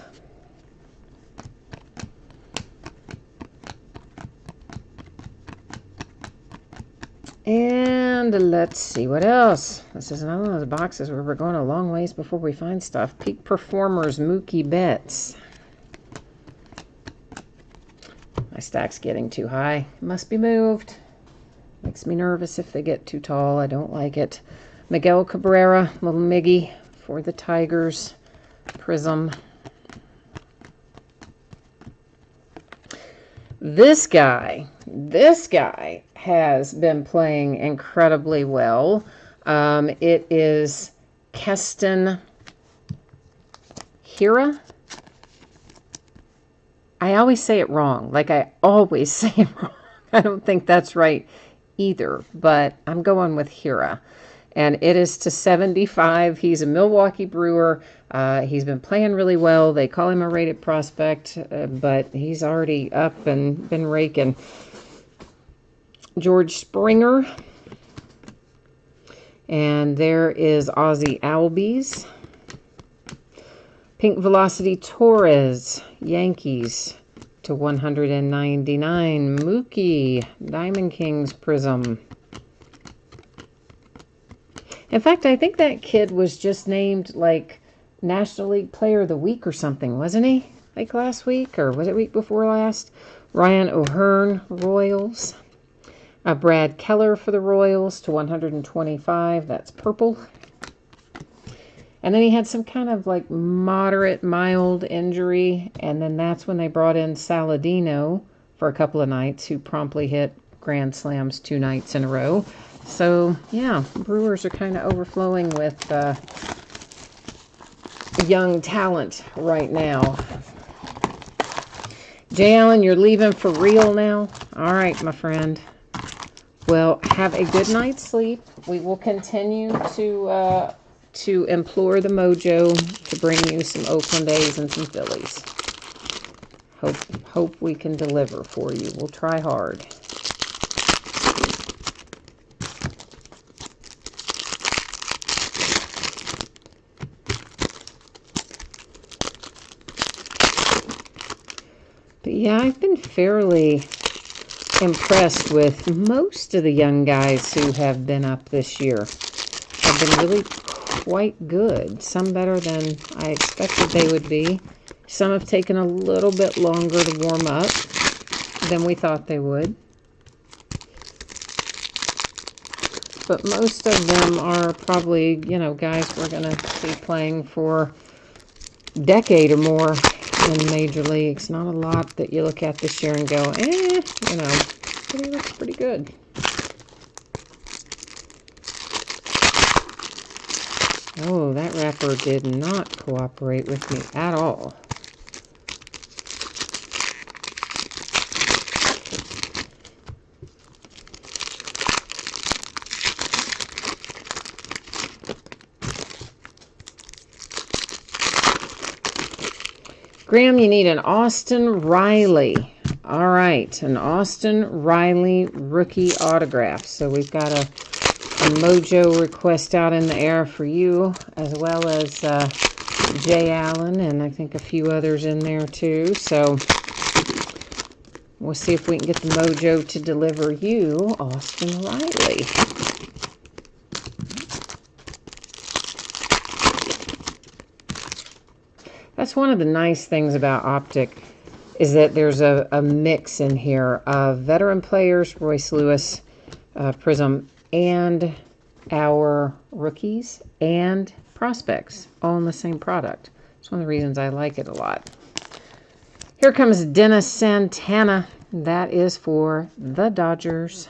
And let's see what else. This is another one of those boxes where we're going a long ways before we find stuff. Peak Performers, Mookie Betts. My stack's getting too high. It must be moved. Makes me nervous if they get too tall. I don't like it. Miguel Cabrera, little Miggy for the Tigers. Prism. This guy has been playing incredibly well. It is Keston Hiura. I always say it wrong. Like I always say it wrong. I don't think that's right either, but I'm going with Hiura. And it is to 75. He's a Milwaukee Brewer. He's been playing really well. They call him a rated prospect, but he's already up and been raking. George Springer. And there is Ozzie Albies. Pink Velocity Torres, Yankees to 199. Mookie, Diamond Kings Prism. In fact, I think that kid was just named like National League Player of the Week or something, wasn't he? Like last week, or was it week before last? Ryan O'Hearn, Royals. Brad Keller for the Royals to 125. That's purple. And then he had some kind of like moderate, mild injury. And then that's when they brought in Saladino for a couple of nights, who promptly hit grand slams 2 nights in a row. So, yeah, Brewers are kind of overflowing with young talent right now. Jay Allen, you're leaving for real now? All right, my friend. Well, have a good night's sleep. We will continue to implore the mojo to bring you some Oakland A's and some Phillies. Hope we can deliver for you. We'll try hard. But yeah, I've been fairly impressed with most of the young guys who have been up this year. Have been really quite good. Some better than I expected they would be. Some have taken a little bit longer to warm up than we thought they would. But most of them are probably, guys we're going to be playing for a decade or more in Major Leagues. Not a lot that you look at this year and go, but he looks pretty good. Oh, that wrapper did not cooperate with me at all. Graham, you need an Austin Riley. All right, an Austin Riley rookie autograph. So we've got a mojo request out in the air for you, as well as Jay Allen, and I think a few others in there too. So we'll see if we can get the mojo to deliver you Austin Riley. That's one of the nice things about Optic, is that there's a mix in here of veteran players, Royce Lewis, Prism, and our rookies and prospects all in the same product. It's one of the reasons I like it a lot. Here comes Dennis Santana. That is for the Dodgers.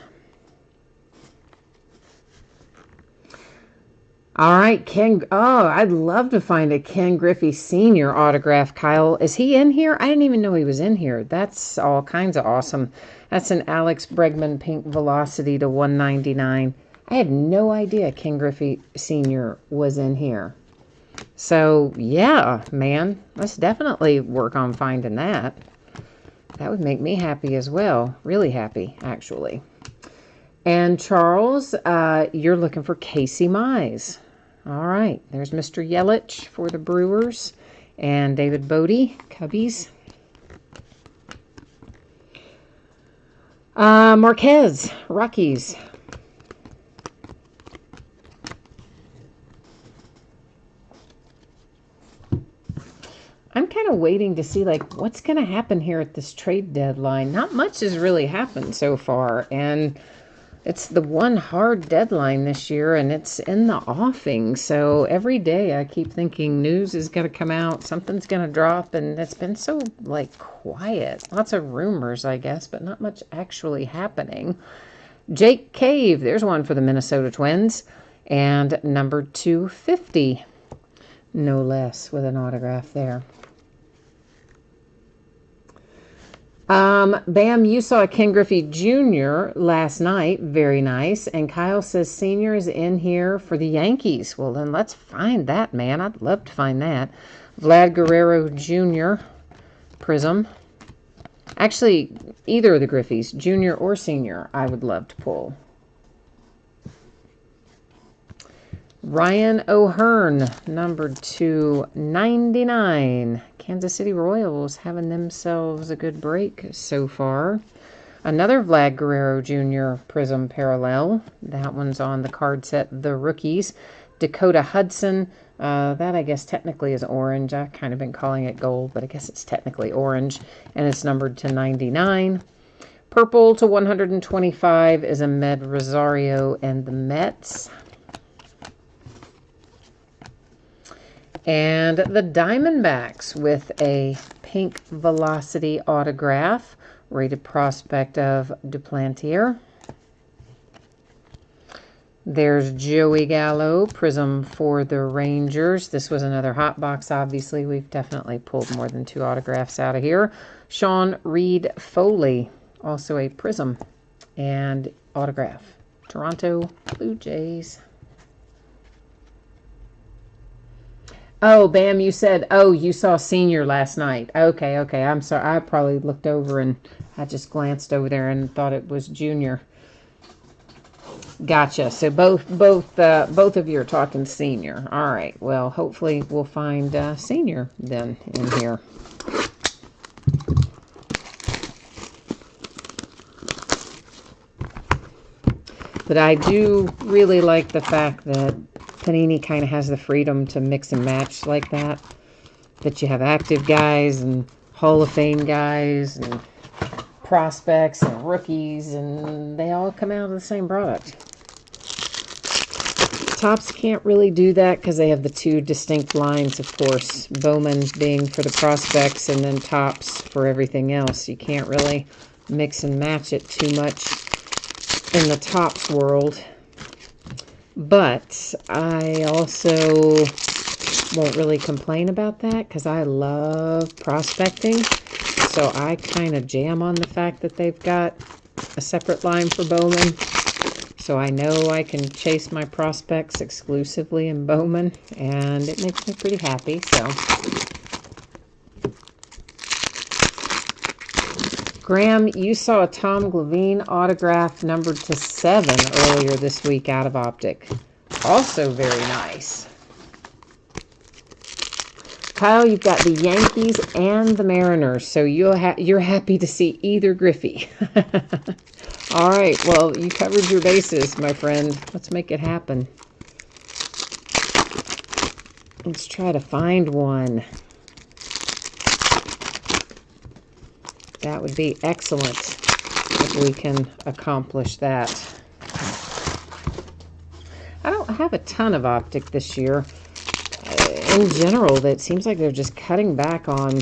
All right, Ken. Oh, I'd love to find a Ken Griffey Sr. autograph, Kyle. Is he in here? I didn't even know he was in here. That's all kinds of awesome. That's an Alex Bregman Pink Velocity to 199. I had no idea Ken Griffey Sr. was in here. So, yeah, man, let's definitely work on finding that. That would make me happy as well. Really happy, actually. And Charles, you're looking for Casey Mize. All right, there's Mr. Yelich for the Brewers and David Bodie, Cubbies. Marquez, Rockies. I'm kind of waiting to see, like, what's going to happen here at this trade deadline. Not much has really happened so far, and it's the one hard deadline this year, and it's in the offing. So every day I keep thinking news is going to come out, something's going to drop, and it's been so, like, quiet. Lots of rumors, I guess, but not much actually happening. Jake Cave, there's one for the Minnesota Twins, and number 250, no less, with an autograph there. Bam, you saw Ken Griffey Jr. last night. Very nice. And Kyle says Senior is in here for the Yankees. Well, then let's find that, man. I'd love to find that. Vlad Guerrero Jr. Prism. Actually, either of the Griffeys, Junior or Senior, I would love to pull. Ryan O'Hearn, number 299. Kansas City Royals having themselves a good break so far. Another Vlad Guerrero Jr. Prism Parallel. That one's on the card set, The Rookies. Dakota Hudson. That, I guess, technically is orange. I've kind of been calling it gold, but I guess it's technically orange. And it's numbered to 99. Purple to 125 is Ahmed Rosario and the Mets. And the Diamondbacks with a Pink Velocity autograph, rated prospect of Duplantier. There's Joey Gallo, Prism for the Rangers. This was another hot box, obviously. We've definitely pulled more than 2 autographs out of here. Sean Reed Foley, also a Prism and autograph. Toronto Blue Jays. Oh, Bam, you said, oh, you saw Senior last night. Okay, I'm sorry. I probably looked over and I just glanced over there and thought it was Junior. Gotcha. So both of you are talking Senior. All right. Well, hopefully we'll find Senior then in here. But I do really like the fact that Panini kind of has the freedom to mix and match like that. That you have active guys and Hall of Fame guys and prospects and rookies, and they all come out of the same product. Topps can't really do that because they have the 2 distinct lines, of course. Bowman being for the prospects and then Topps for everything else. You can't really mix and match it too much in the Topps world. But I also won't really complain about that because I love prospecting. So I kind of jam on the fact that they've got a separate line for Bowman. So I know I can chase my prospects exclusively in Bowman, and it makes me pretty happy. So Graham, you saw a Tom Glavine autograph numbered to 7 earlier this week out of Optic. Also very nice. Kyle, you've got the Yankees and the Mariners, so you're happy to see either Griffey. All right, well, you covered your bases, my friend. Let's make it happen. Let's try to find one. That would be excellent if we can accomplish that. I don't have a ton of Optic this year. In general, it seems like they're just cutting back on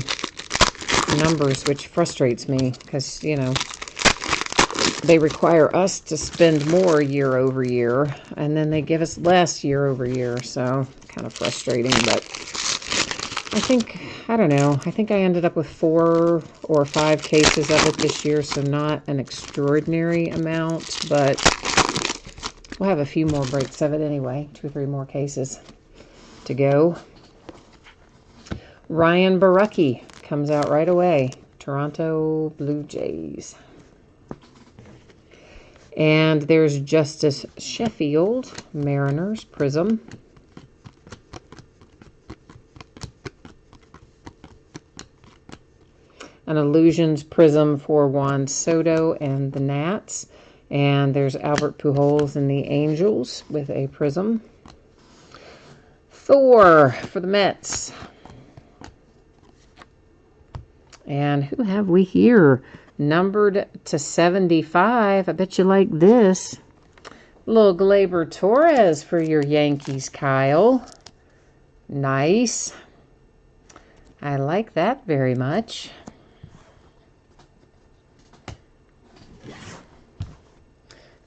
numbers, which frustrates me because, you know, they require us to spend more year over year, and then they give us less year over year. So kind of frustrating, but I don't know. I think I ended up with 4 or 5 cases of it this year, so not an extraordinary amount, but we'll have a few more breaks of it anyway. 2 or 3 more cases to go. Ryan Borucki comes out right away. Toronto Blue Jays. And there's Justice Sheffield, Mariners, Prism. An Illusions Prism for Juan Soto and the Nats. And there's Albert Pujols and the Angels with a Prism. Thor for the Mets. And who have we here? Numbered to 75. I bet you like this. Little Gleyber Torres for your Yankees, Kyle. Nice. I like that very much.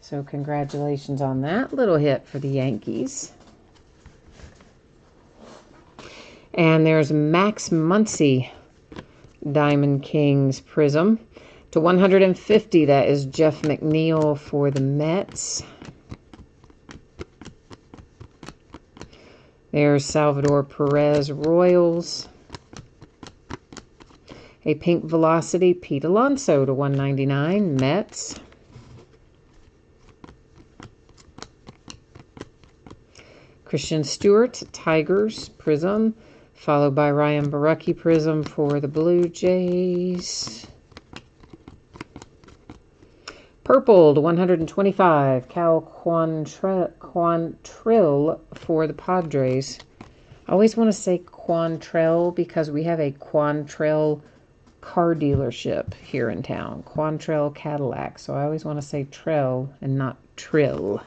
So congratulations on that little hit for the Yankees. And there's Max Muncy, Diamond Kings Prism. To 150, that is Jeff McNeil for the Mets. There's Salvador Perez, Royals. A Pink Velocity, Pete Alonso to 199, Mets. Christian Stewart, Tigers, Prism, followed by Ryan Borucki Prism for the Blue Jays. Purple to 125, Cal Quantrill for the Padres. I always want to say Quantrill because we have a Quantrill car dealership here in town. Quantrill Cadillac. So I always want to say Trill and not Trill.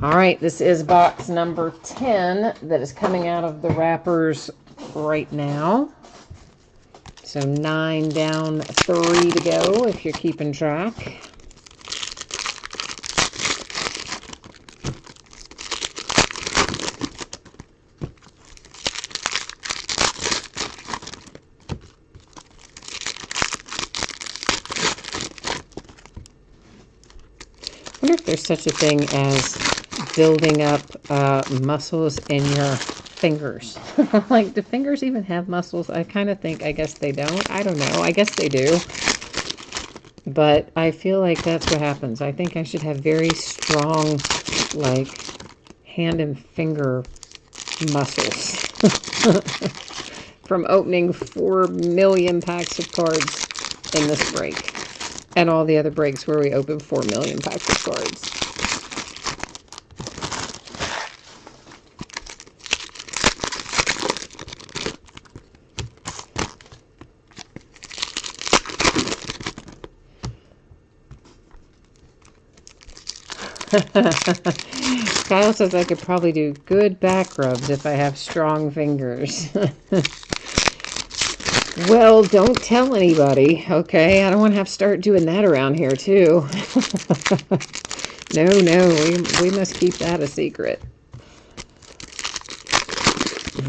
All right, this is box number 10 that is coming out of the wrappers right now. So 9 down, 3 to go if you're keeping track. I wonder if there's such a thing as building up muscles in your fingers. Like, do fingers even have muscles? I kind of think, I guess they don't. I don't know. I guess they do. But I feel like that's what happens. I think I should have very strong, like, hand and finger muscles from opening 4 million packs of cards in this break. And all the other breaks where we open 4 million packs of cards. Kyle says I could probably do good back rubs if I have strong fingers. Well, don't tell anybody, okay? I don't want to have to start doing that around here, too. No, we must keep that a secret.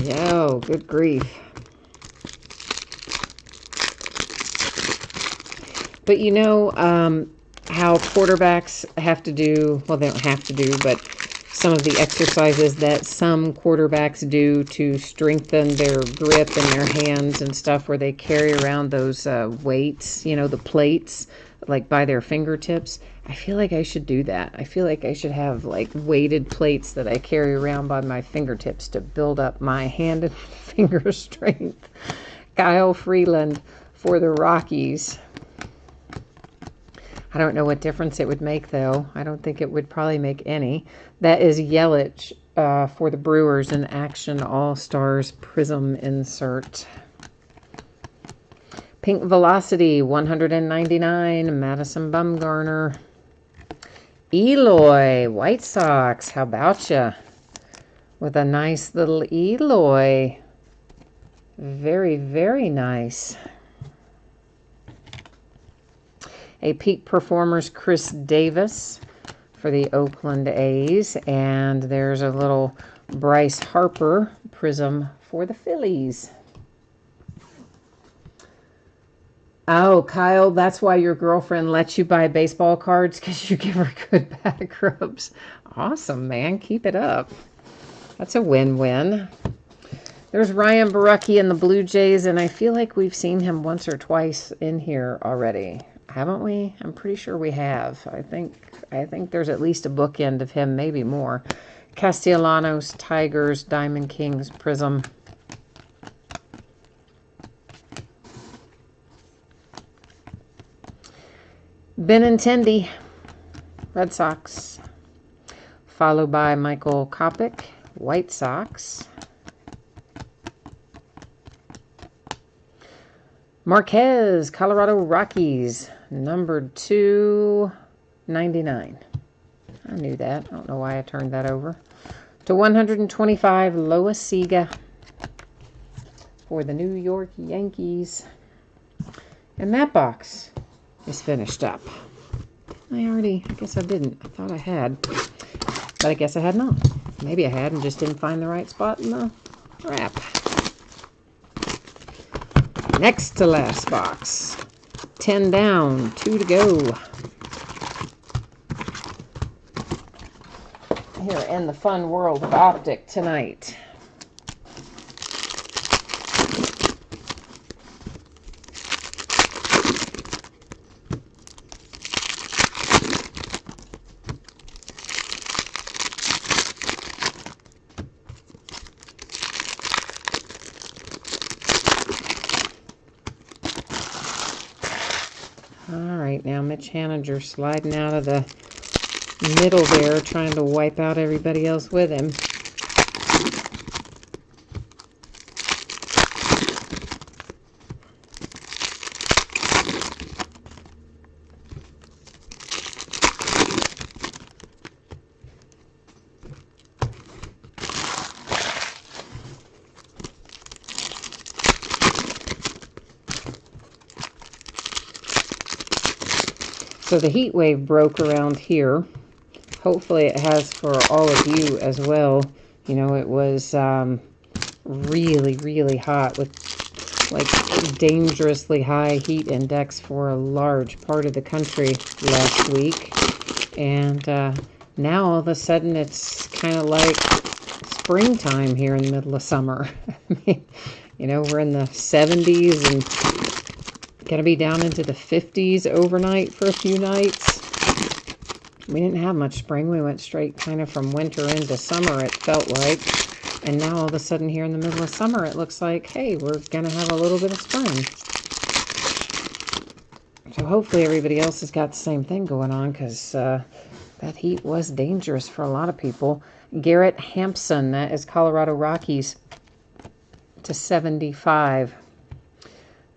Yo, good grief. But you know how quarterbacks have to do, well, they don't have to do, but some of the exercises that some quarterbacks do to strengthen their grip in their hands and stuff, where they carry around those weights, you know, the plates, like by their fingertips. I feel like I should do that. I feel like I should have like weighted plates that I carry around by my fingertips to build up my hand and finger strength. Kyle Freeland for the Rockies. I don't know what difference it would make, though. I don't think it would probably make any. That is Yelich for the Brewers, an Action All-Stars Prism insert. Pink Velocity, 199, Madison Bumgarner. Eloy, White Sox, how about ya? with a nice little Eloy. Very, very nice. A peak performers, Chris Davis for the Oakland A's. And there's a little Bryce Harper prism for the Phillies. Oh, Kyle, that's why your girlfriend lets you buy baseball cards, because you give her good back rubs. Awesome, man. Keep it up. That's a win-win. There's Ryan Barucki in the Blue Jays, and I feel like we've seen him once or twice in here already. Haven't we? I'm pretty sure we have. I think there's at least a bookend of him, maybe more. Castellanos, Tigers, Diamond Kings, Prism. Benintendi, Red Sox. Followed by Michael Kopech, White Sox. Marquez, Colorado Rockies, numbered 299. I knew that. I don't know why I turned that over. To 125, Loaiziga for the New York Yankees. And that box is finished up. I guess I didn't. I thought I had, but I guess I had not. Maybe I had and just didn't find the right spot in the wrap. Next to last box. 10 down, 2 to go. Here in the fun world of Optic tonight. Now Mitch Haniger sliding out of the middle there, trying to wipe out everybody else with him. So the heat wave broke around here. Hopefully it has for all of you as well. You know, it was really, really hot with like dangerously high heat index for a large part of the country last week. And now all of a sudden it's kind of like springtime here in the middle of summer. I mean, you know, we're in the 70s and going to be down into the 50s overnight for a few nights. We didn't have much spring. We went straight kind of from winter into summer, it felt like. And now all of a sudden here in the middle of summer, it looks like, hey, we're going to have a little bit of spring. So hopefully everybody else has got the same thing going on, because that heat was dangerous for a lot of people. Garrett Hampson, that is Colorado Rockies, to 75.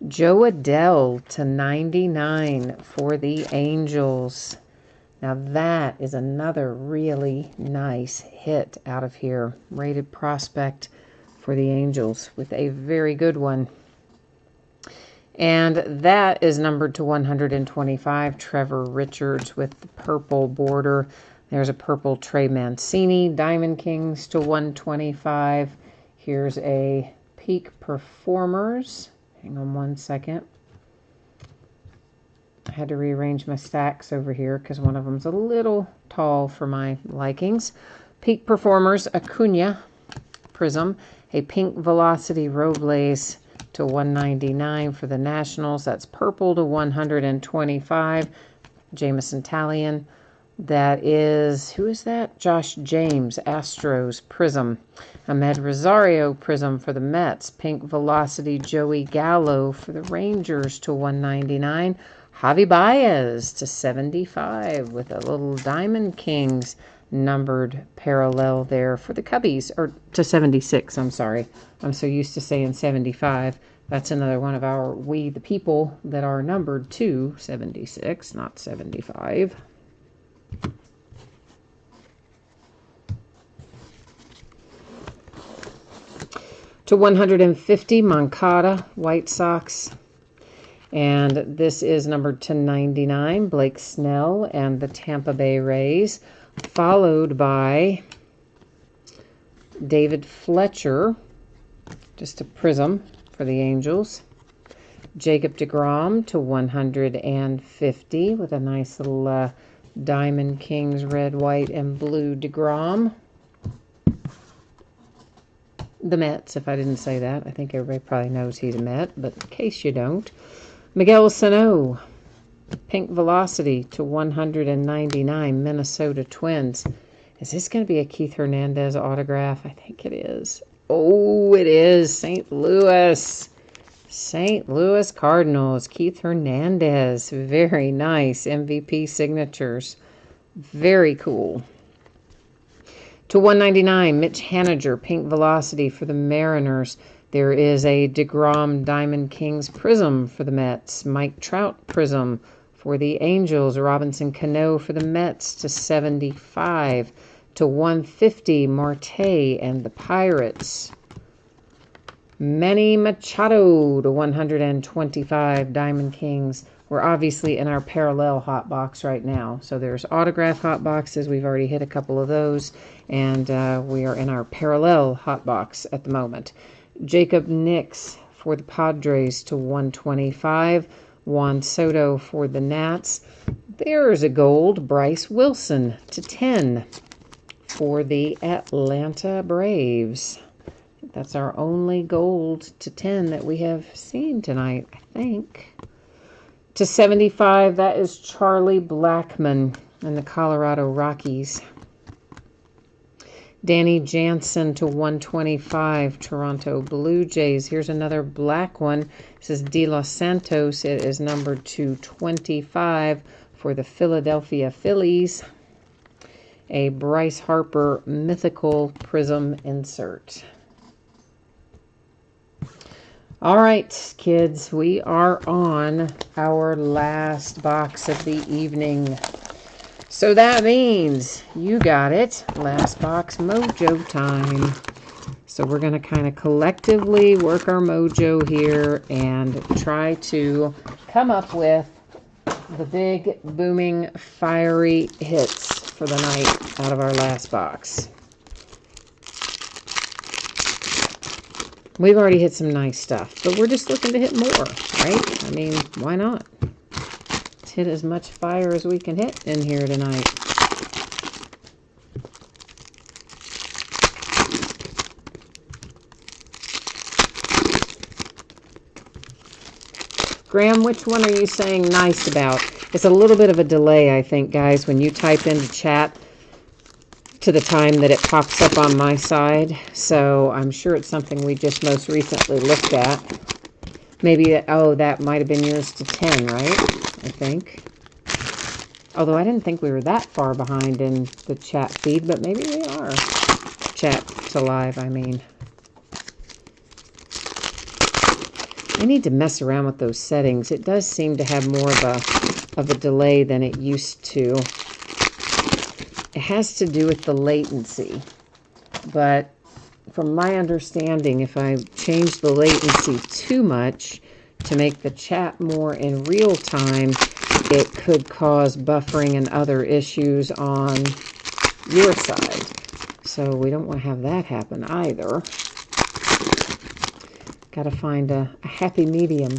Joe Adell to 99 for the Angels. Now that is another really nice hit out of here. Rated prospect for the Angels with a very good one. And that is numbered to 125. Trevor Richards with the purple border. There's a purple Trey Mancini. Diamond Kings to 125. Here's a Peak Performers. Hang on one second. I had to rearrange my stacks over here because one of them's a little tall for my likings. Peak Performers, Acuna Prism. A Pink Velocity Robles to 199 for the Nationals. That's purple to 125. Jameson Talion. That is, who is that? Josh James, Astros Prism. Ahmed Rosario Prism for the Mets. Pink Velocity Joey Gallo for the Rangers to 199. Javi Baez to 75 with a little Diamond Kings numbered parallel there for the Cubbies, or to 76, I'm sorry. I'm so used to saying 75. That's another one of our We the People that are numbered to 76, not 75. To 150, Moncada, White Sox. And this is numbered to 99, Blake Snell and the Tampa Bay Rays. Followed by David Fletcher, just a prism for the Angels. Jacob deGrom to 150 with a nice little Diamond Kings red, white, and blue deGrom. The Mets, if I didn't say that. I think everybody probably knows he's a Met, but in case you don't. Miguel Sano, Pink Velocity to 199, Minnesota Twins. Is this going to be a Keith Hernandez autograph? I think it is. Oh, it is. St. Louis. St. Louis Cardinals. Keith Hernandez. Very nice. MVP signatures. Very cool. To 199, Mitch Haniger, Pink Velocity for the Mariners. There is a deGrom Diamond Kings Prism for the Mets. Mike Trout Prism for the Angels. Robinson Cano for the Mets to 75. To 150, Marte and the Pirates. Manny Machado to 125, Diamond Kings. We're obviously in our parallel hot box right now. So there's autograph hot boxes. We've already hit a couple of those. And we are in our parallel hot box at the moment. Jacob Nix for the Padres to 125. Juan Soto for the Nats. There's a gold. Bryce Wilson to 10 for the Atlanta Braves. That's our only gold to 10 that we have seen tonight, I think. To 75, that is Charlie Blackmon and the Colorado Rockies. Danny Jansen to 125, Toronto Blue Jays. Here's another black one. This is De Los Santos. It is numbered to 25 for the Philadelphia Phillies. A Bryce Harper Mythical Prism insert. All right, kids, we are on our last box of the evening. So that means you got it. Last box mojo time. So we're going to kind of collectively work our mojo here and try to come up with the big, booming, fiery hits for the night out of our last box. We've already hit some nice stuff, but we're just looking to hit more, right? I mean, why not? Let's hit as much fire as we can hit in here tonight. Graham, which one are you saying nice about? It's a little bit of a delay, I think, guys, when you type into chat to the time that it pops up on my side. So I'm sure it's something we just most recently looked at. Maybe, oh, that might have been yours to 10, right? I think. Although I didn't think we were that far behind in the chat feed, but maybe we are. Chat to live, I mean. I need to mess around with those settings. It does seem to have more of a delay than it used to. It has to do with the latency. But from my understanding, if I change the latency too much to make the chat more in real time, it could cause buffering and other issues on your side. So we don't want to have that happen either. Got to find a happy medium.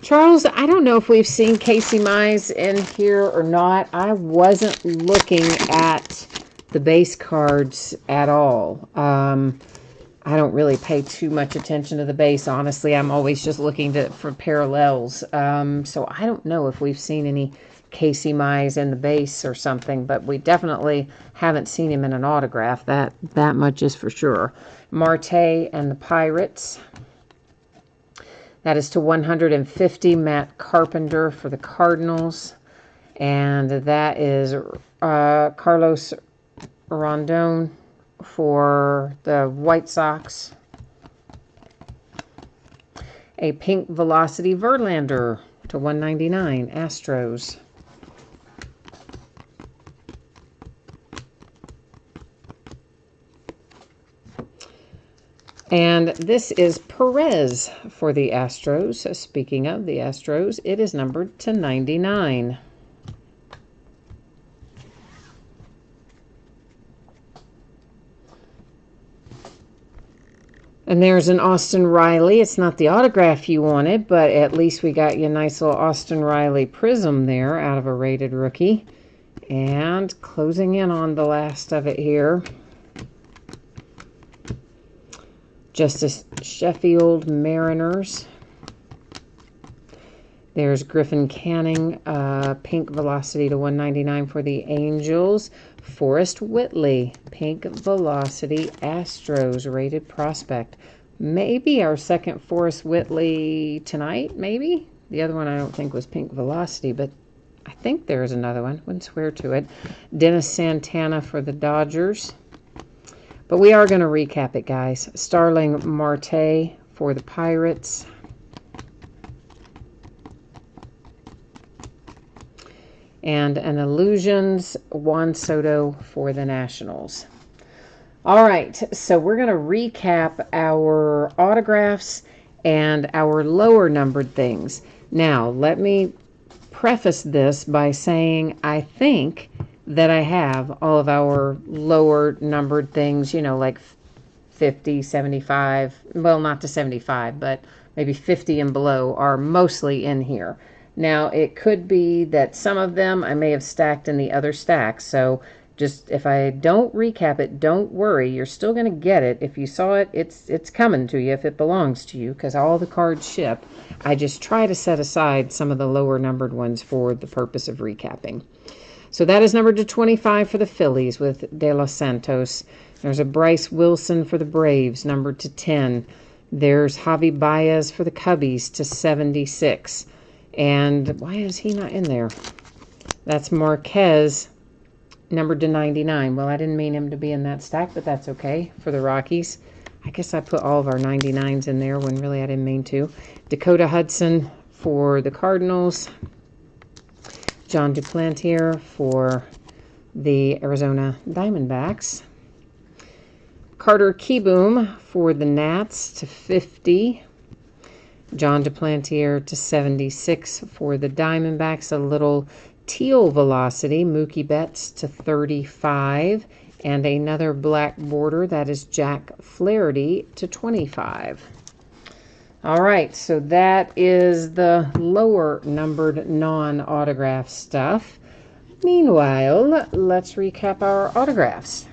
Charles, I don't know if we've seen Casey Mize in here or not. I wasn't looking at the base cards at all. I don't really pay too much attention to the base, honestly. I'm always just looking for parallels. So I don't know if we've seen any Casey Mize in the base or something, but we definitely haven't seen him in an autograph. That much is for sure. Marte and the Pirates. That is to 150, Matt Carpenter for the Cardinals. And that is Carlos Rondon for the White Sox. A Pink Velocity Verlander to 199, Astros. And this is Perez for the Astros. Speaking of the Astros, it is numbered to 99. And there's an Austin Riley. It's not the autograph you wanted, but at least we got you a nice little Austin Riley prism there out of a rated rookie. And closing in on the last of it here. Justice Sheffield Mariners. There's Griffin Canning, pink velocity to 199 for the Angels. Forrest Whitley, pink velocity Astros rated prospect. Maybe our second Forrest Whitley tonight, maybe? The other one I don't think was pink velocity, but I think there's another one. Wouldn't swear to it. Dennis Santana for the Dodgers. But we are going to recap it, guys. Starling Marte for the Pirates. And an Illusions Juan Soto for the Nationals. All right, so we're going to recap our autographs and our lower numbered things. Now, let me preface this by saying I think that I have all of our lower numbered things, you know, like 50, 75, well, not to 75, but maybe 50 and below are mostly in here. Now, it could be that some of them I may have stacked in the other stacks, so just if I don't recap it, don't worry. You're still going to get it. If you saw it, it's coming to you if it belongs to you, because all the cards ship. I just try to set aside some of the lower numbered ones for the purpose of recapping. So that is numbered to 25 for the Phillies with De Los Santos. There's a Bryce Wilson for the Braves, numbered to 10. There's Javi Baez for the Cubbies to 76. And why is he not in there? That's Marquez, numbered to 99. Well, I didn't mean him to be in that stack, but that's okay for the Rockies. I guess I put all of our 99s in there when really I didn't mean to. Dakota Hudson for the Cardinals. John Duplantier for the Arizona Diamondbacks. Carter Kieboom for the Nats to 50. John Duplantier to 76 for the Diamondbacks. A little teal velocity. Mookie Betts to 35. And another black border. That is Jack Flaherty to 25. All right, so that is the lower numbered non-autograph stuff. Meanwhile, let's recap our autographs.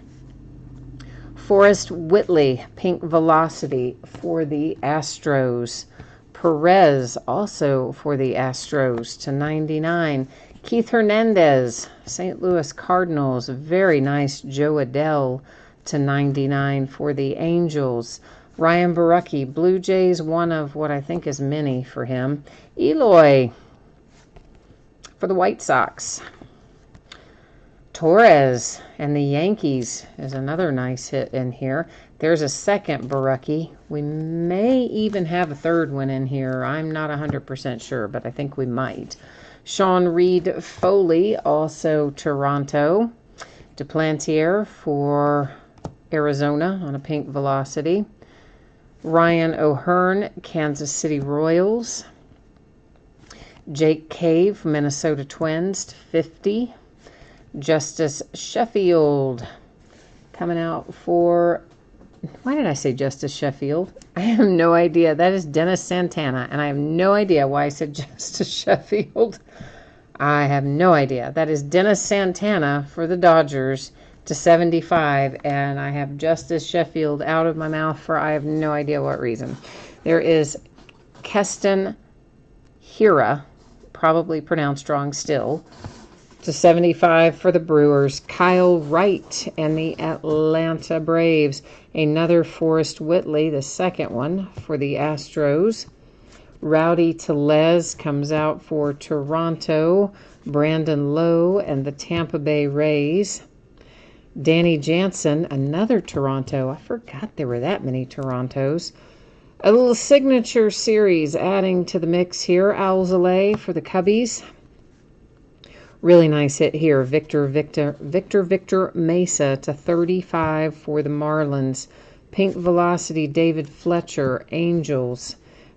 Forrest Whitley, pink velocity for the Astros. Perez, also for the Astros, to 99. Keith Hernandez, St. Louis Cardinals, very nice. Joe Adell to 99 for the Angels. Ryan Barucki, Blue Jays, one of what I think is many for him. Eloy for the White Sox. Torres and the Yankees is another nice hit in here. There's a second Barucki. We may even have a third one in here. I'm not 100% sure, but I think we might. Sean Reed Foley, also Toronto. Duplantier for Arizona on a pink velocity. Ryan O'Hearn, Kansas City Royals. Jake Cave, Minnesota Twins to 50. Justice Sheffield coming out for... Why did I say Justice Sheffield? I have no idea. That is Dennis Santana, and I have no idea why I said Justice Sheffield. I have no idea. That is Dennis Santana for the Dodgers to 75, and I have Justice Sheffield out of my mouth for I have no idea what reason. There is Keston Hiura, probably pronounced wrong still, to 75 for the Brewers. Kyle Wright and the Atlanta Braves. Another Forrest Whitley, the second one for the Astros. Rowdy Tellez comes out for Toronto. Brandon Lowe and the Tampa Bay Rays. Danny Jansen, another Toronto. I forgot there were that many Torontos. A little signature series adding to the mix here. Alzolay for the Cubbies. Really nice hit here. Victor Mesa to 35 for the Marlins. Pink Velocity, David Fletcher, Angels.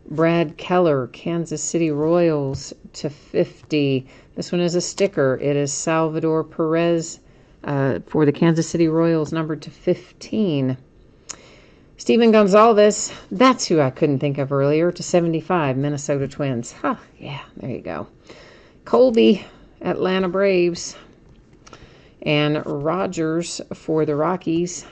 Brad Keller, Kansas City Royals /50. This one is a sticker. It is Salvador Perez for the Kansas City Royals, numbered /15. Steven Gonzalez, that's who I couldn't think of earlier, /75, Minnesota Twins. Huh, yeah, there you go. Colby, Atlanta Braves. And Rogers for the Rockies.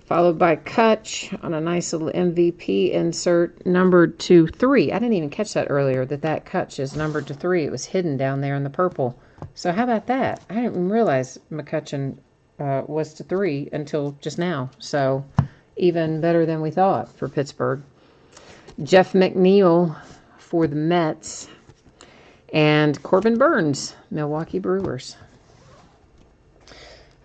Followed by Kutch on a nice little MVP insert, numbered /3. I didn't even catch that earlier, that Kutch is numbered /3. It was hidden down there in the purple. So how about that? I didn't even realize McCutcheon was /3 until just now. So even better than we thought for Pittsburgh. Jeff McNeil for the Mets. And Corbin Burns, Milwaukee Brewers.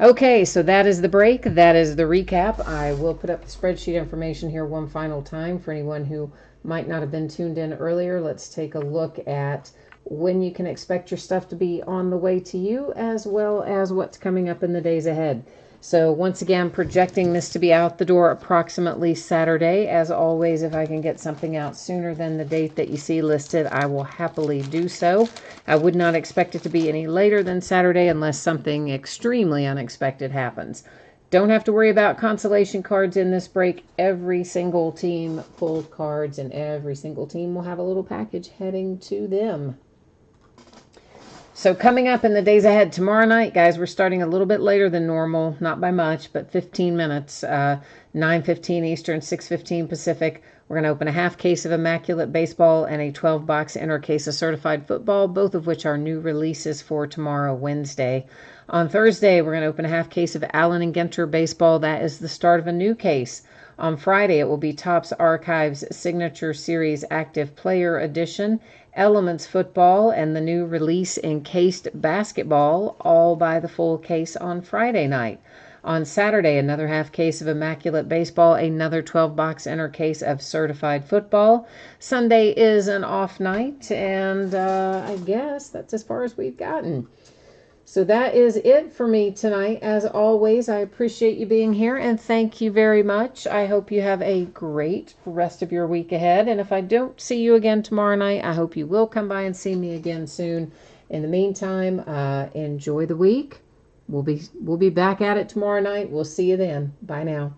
Okay, so that is the break. That is the recap. I will put up the spreadsheet information here one final time for anyone who might not have been tuned in earlier. Let's take a look at when you can expect your stuff to be on the way to you, as well as what's coming up in the days ahead. So once again, projecting this to be out the door approximately Saturday. As always, if I can get something out sooner than the date that you see listed, I will happily do so. I would not expect it to be any later than Saturday unless something extremely unexpected happens. Don't have to worry about consolation cards in this break. Every single team pulled cards, and every single team will have a little package heading to them. So coming up in the days ahead, tomorrow night, guys, we're starting a little bit later than normal, not by much, but 15 minutes, 9:15 Eastern, 6:15 Pacific. We're going to open a half case of Immaculate Baseball and a 12-box inner case of Certified Football, both of which are new releases for tomorrow, Wednesday. On Thursday, we're going to open a half case of Allen and Ginter Baseball. That is the start of a new case. On Friday, it will be Topps Archives Signature Series Active Player Edition, Elements Football, and the new release Encased Basketball, all by the full case on Friday night. On Saturday, another half case of Immaculate Baseball, another 12-box inner case of Certified Football. Sunday is an off night, and I guess that's as far as we've gotten. So that is it for me tonight. As always, I appreciate you being here, and thank you very much. I hope you have a great rest of your week ahead. And if I don't see you again tomorrow night, I hope you will come by and see me again soon. In the meantime, enjoy the week. We'll be back at it tomorrow night. We'll see you then. Bye now.